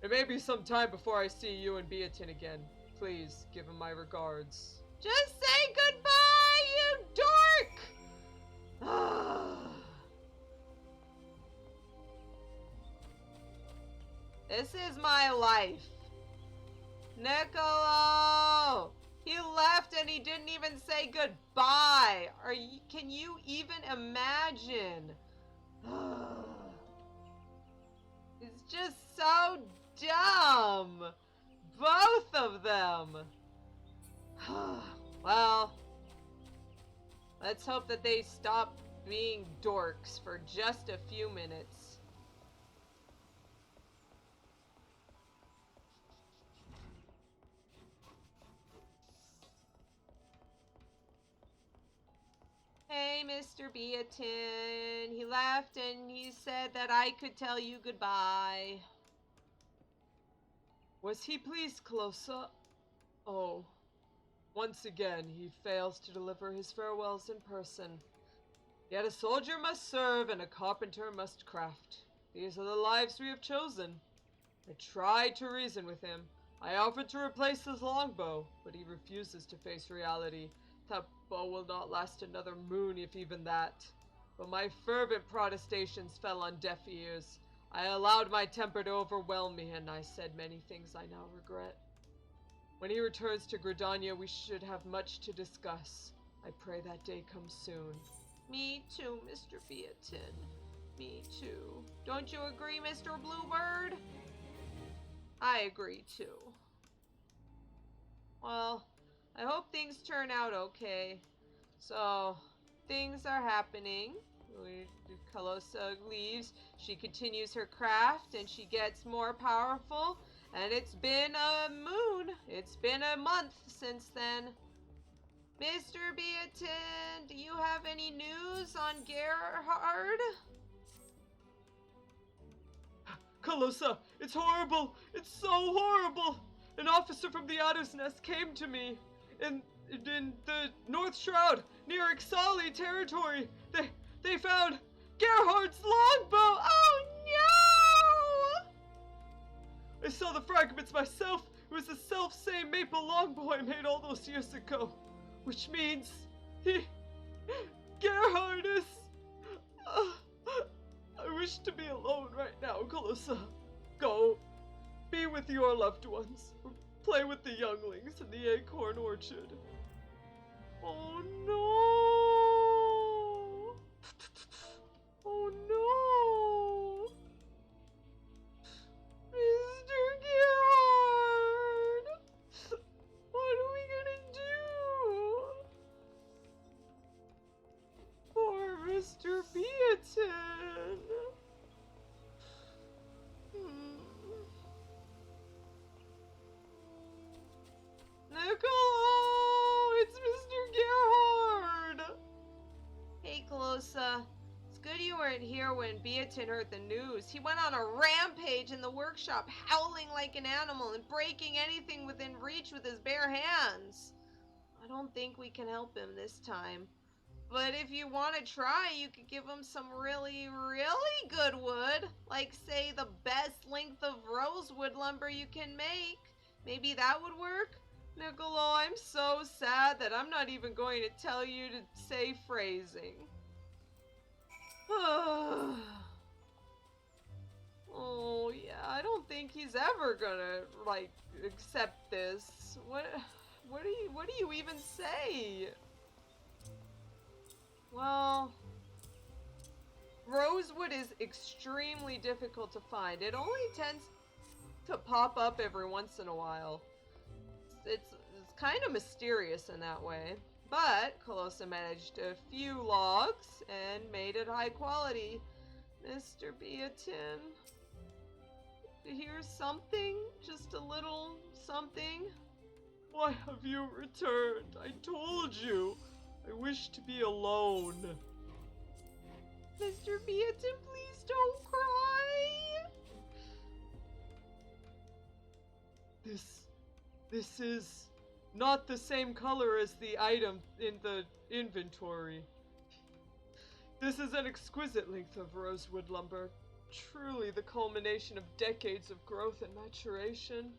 [SPEAKER 2] It may be some time before I see you and Beatin again. Please, give him my regards.
[SPEAKER 1] Just say goodbye, you dork! This is my life. Niccolo! He left and he didn't even say goodbye. Can you even imagine? It's just so dumb. Both of them. Well, let's hope that they stop being dorks for just a few minutes. Hey, Mr. Beatin. He left and he said that I could tell you goodbye.
[SPEAKER 2] Was he pleased, Calosa? Oh. Once again, he fails to deliver his farewells in person. Yet a soldier must serve and a carpenter must craft. These are the lives we have chosen. I tried to reason with him. I offered to replace his longbow, but he refuses to face reality. That bow will not last another moon, if even that. But my fervent protestations fell on deaf ears. I allowed my temper to overwhelm me, and I said many things I now regret. When he returns to GRIDANIA, we should have much to discuss. I pray that day comes soon.
[SPEAKER 1] Me too, Mr. Beatin. Me too. Don't you agree, Mr. Bluebird? I agree too. Well, I hope things turn out okay. So, things are happening. Calosa leaves. She continues her craft and she gets more powerful. And it's been a moon. It's been a month since then. Mr. Beatin, do you have any news on Gerhard?
[SPEAKER 2] Calosa, it's horrible! It's so horrible! An officer from the Otter's Nest came to me in the North Shroud near XIV territory. They found Gerhard's longbow. Oh no! I saw the fragments myself. It was the self-same maple longbow I made all those years ago. Which means Gerhard is... I wish to be alone right now, Calosa. Go. Be with your loved ones. Play with the younglings in the acorn orchard. Oh no! Oh no! Mr. Gerhard! What are we gonna do? Poor Mr. Beatin! Niccolo! It's Mr. Gerhard!
[SPEAKER 1] Hey, Calosa. It's good you weren't here when Beatin heard the news. He went on a rampage in the workshop, howling like an animal and breaking anything within reach with his bare hands. I don't think we can help him this time. But if you want to try, you could give him some really, really good wood. Like, say, the best length of rosewood lumber you can make. Maybe that would work? Niccolo, I'm so sad that I'm not even going to tell you to say phrasing. Oh, yeah, I don't think he's ever gonna, like, accept this. What do you even say? Well, rosewood is extremely difficult to find. It only tends to pop up every once in a while. It's kind of mysterious in that way. But Calosa managed a few logs and made it high quality. Mr. Beatin, here's something, just a little something.
[SPEAKER 2] Why have you returned? I told you. I wish to be alone.
[SPEAKER 1] Mr. Beatin, please don't cry.
[SPEAKER 2] This This is not the same color as the item in the inventory. This is an exquisite length of rosewood lumber, truly the culmination of decades of growth and maturation.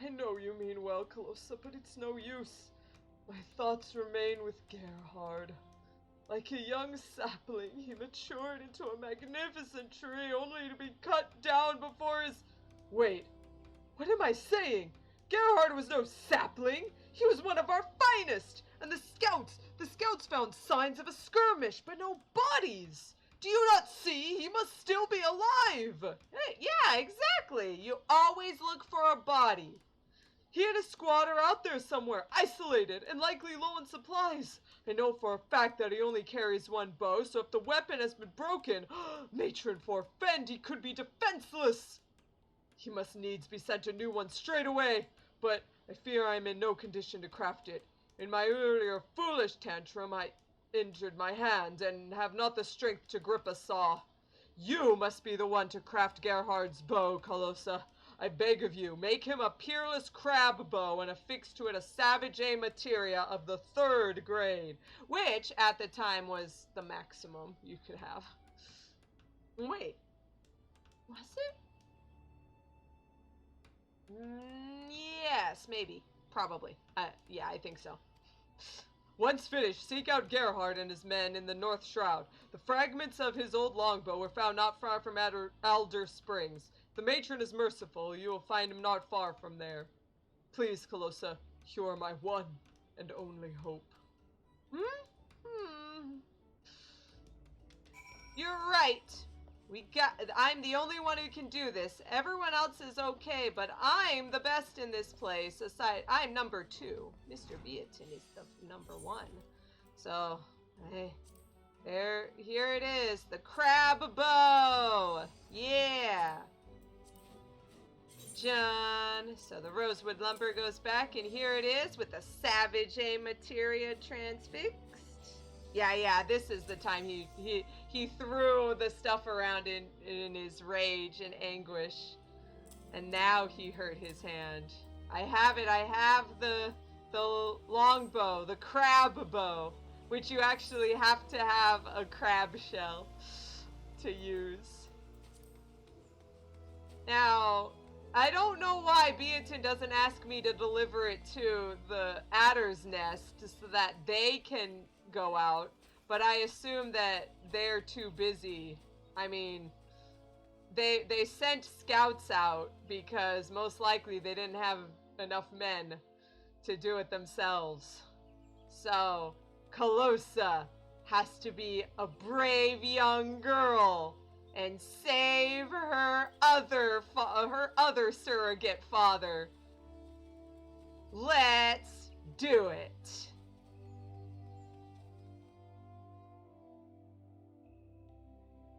[SPEAKER 2] I know you mean well, Calosa, but it's no use. My thoughts remain with Gerhard. Like a young sapling, he matured into a magnificent tree only to be cut down before his... Wait, what am I saying? Gerhard was no sapling! He was one of our finest! And the scouts found signs of a skirmish, but no bodies! Do you not see? He must still be alive!
[SPEAKER 1] Yeah, exactly! You always look for a body.
[SPEAKER 2] He and a squad are out there somewhere, isolated, and likely low on supplies. I know for a fact that he only carries one bow, so if the weapon has been broken, matron forfend, he could be defenseless. He must needs be sent a new one straight away, but I fear I am in no condition to craft it. In my earlier foolish tantrum, I injured my hand and have not the strength to grip a saw. You must be the one to craft Gerhard's bow, Calosa. I beg of you, make him a peerless crab bow and affix to it a savage A materia of the 3rd grade,
[SPEAKER 1] which at the time was the maximum you could have. Wait, was it? Yes, maybe, probably. Yeah, I think so.
[SPEAKER 2] Once finished, seek out Gerhard and his men in the North Shroud. The fragments of his old longbow were found not far from Alder Springs. If the matron is merciful, you will find him not far from there. Please, Calosa, you are my one and only hope.
[SPEAKER 1] You're right. I'm the only one who can do this. Everyone else is okay, but I'm the best in this place. I'm number 2. Mr. Beatin is the number 1. So, here it is, the crab bow. Yeah. John. So the rosewood lumber goes back, and here it is with the savage A materia transfixed. Yeah, this is the time he threw the stuff around in his rage and anguish. And now he hurt his hand. I have the longbow, the crab bow, which you actually have to have a crab shell to use. Now, I don't know why Beatin doesn't ask me to deliver it to the adder's nest so that they can go out, but I assume that they're too busy. I mean, they sent scouts out because most likely they didn't have enough men to do it themselves. So, Calosa has to be a brave young girl and save her other surrogate father. Let's do it.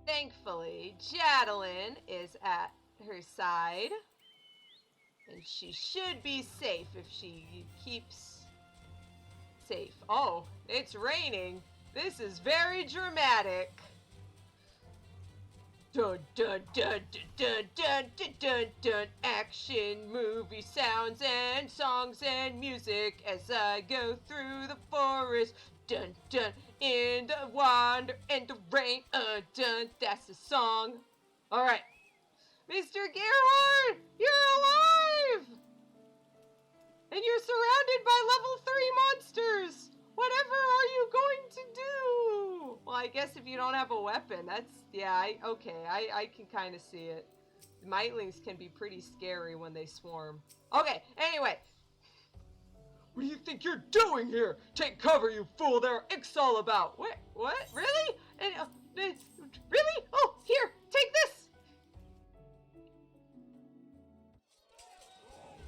[SPEAKER 1] Thankfully, Jadelyn is at her side, and she should be safe if she keeps safe. Oh, it's raining. This is very dramatic. Dun dun dun dun dun dun dun dun. Action, movie sounds and songs and music as I go through the forest. Dun dun, in the wander and the rain. Dun, that's the song. All right, Mr. Gerhard, you're alive, and you're surrounded by level 3 monsters. Whatever are you going to do? Well, I guess if you don't have a weapon, that's, yeah, I can kind of see it. Mightlings can be pretty scary when they swarm. Okay, anyway.
[SPEAKER 2] What do you think you're doing here? Take cover, you fool! There are Ix all about!
[SPEAKER 1] What? Really? Really? Oh, here, take this!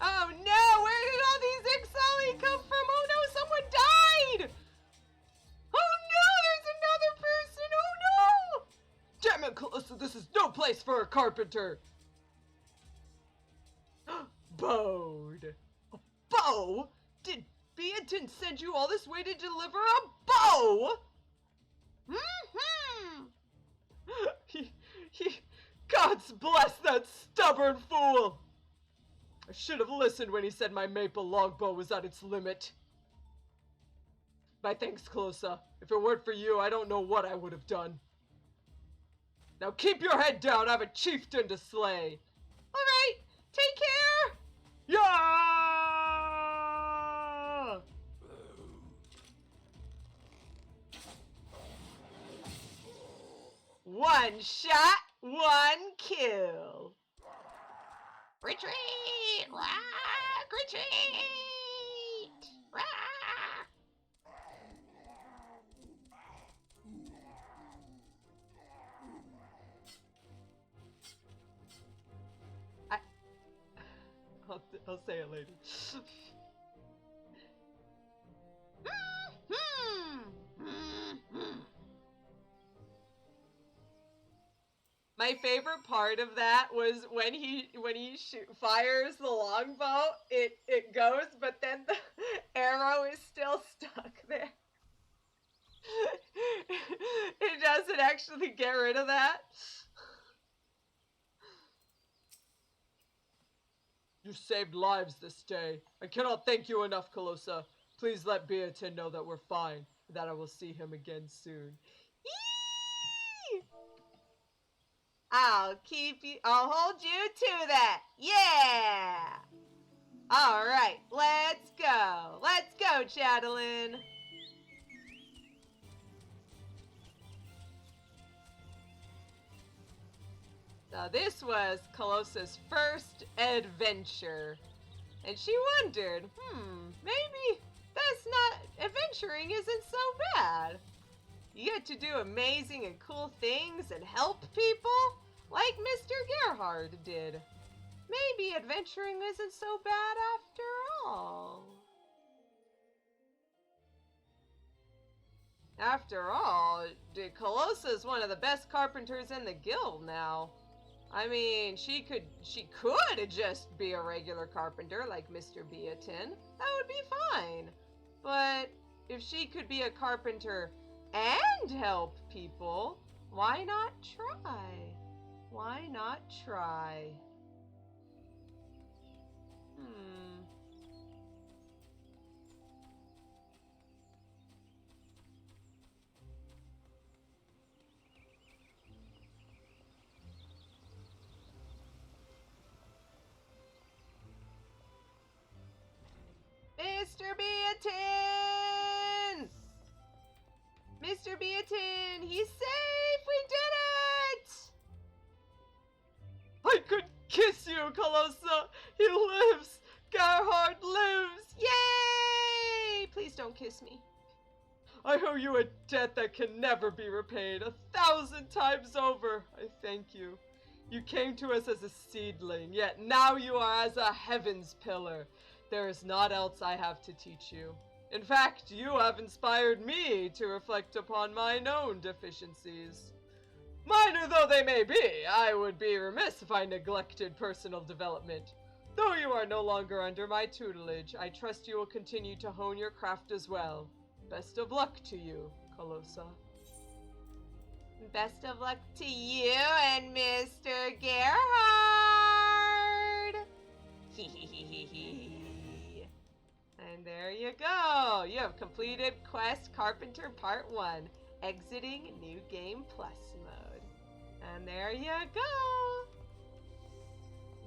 [SPEAKER 1] Oh no, where did all these Ixali come from? Oh no, someone died! Oh no, there's another person! Oh no!
[SPEAKER 2] Damn it, Calosa, this is no place for a carpenter! Bowed. A bow? Did Beatin send you all this way to deliver a bow? Gods bless that stubborn fool! should have listened when he said my maple longbow was at its limit. My thanks, Calosa. If it weren't for you, I don't know what I would have done. Now keep your head down, I have a chieftain to slay.
[SPEAKER 1] Alright, take care!
[SPEAKER 2] Yeah!
[SPEAKER 1] One shot, one kill. Retreat! Rock! Retreat! Rock!
[SPEAKER 2] I'll say it later.
[SPEAKER 1] My favorite part of that was when he fires the longbow, it goes, but then the arrow is still stuck there. It doesn't actually get rid of that.
[SPEAKER 2] You saved lives this day. I cannot thank you enough, Calosa. Please let Beatin know that we're fine, and that I will see him again soon.
[SPEAKER 1] Yee! I'll hold you to that. Yeah! Alright, let's go. Let's go, Chatelaine. So this was Calosa's first adventure. And she wondered, maybe adventuring isn't so bad. You get to do amazing and cool things and help people, like Mr. Gerhard did. Maybe adventuring isn't so bad after all. After all, Calosa's one of the best carpenters in the guild now. I mean, she could just be a regular carpenter like Mr. Beatin. That would be fine. But if she could be a carpenter and help people, why not try? Why not try? Mr. Beatin! Mr. Beatin, he's safe! We did it!
[SPEAKER 2] I could kiss you, Calosa! He lives! Gerhard lives!
[SPEAKER 1] Yay! Please don't kiss me.
[SPEAKER 2] I owe you a debt that can never be repaid. 1,000 times over, I thank you. You came to us as a seedling, yet now you are as a heaven's pillar. There is naught else I have to teach you. In fact, you have inspired me to reflect upon mine own deficiencies. Minor though they may be, I would be remiss if I neglected personal development. Though you are no longer under my tutelage, I trust you will continue to hone your craft as well. Best of luck to you, Calosa.
[SPEAKER 1] Best of luck to you and Mr. Gerhard! And there you go. You have completed Quest Carpenter Part 1, Exiting New Game Plus mode. And there you go.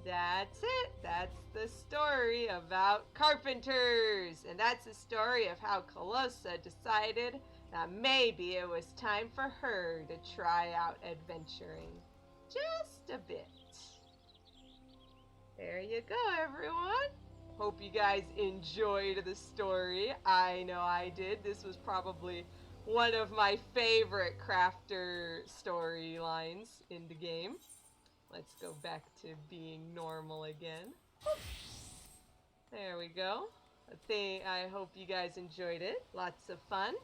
[SPEAKER 1] That's it. That's the story about carpenters. And that's the story of how Calosa decided that maybe it was time for her to try out adventuring. Just a bit. There you go, everyone. Hope you guys enjoyed the story. I know I did. This was probably one of my favorite crafter storylines in the game. Let's go back to being normal again. There we go. I hope you guys enjoyed it. Lots of fun.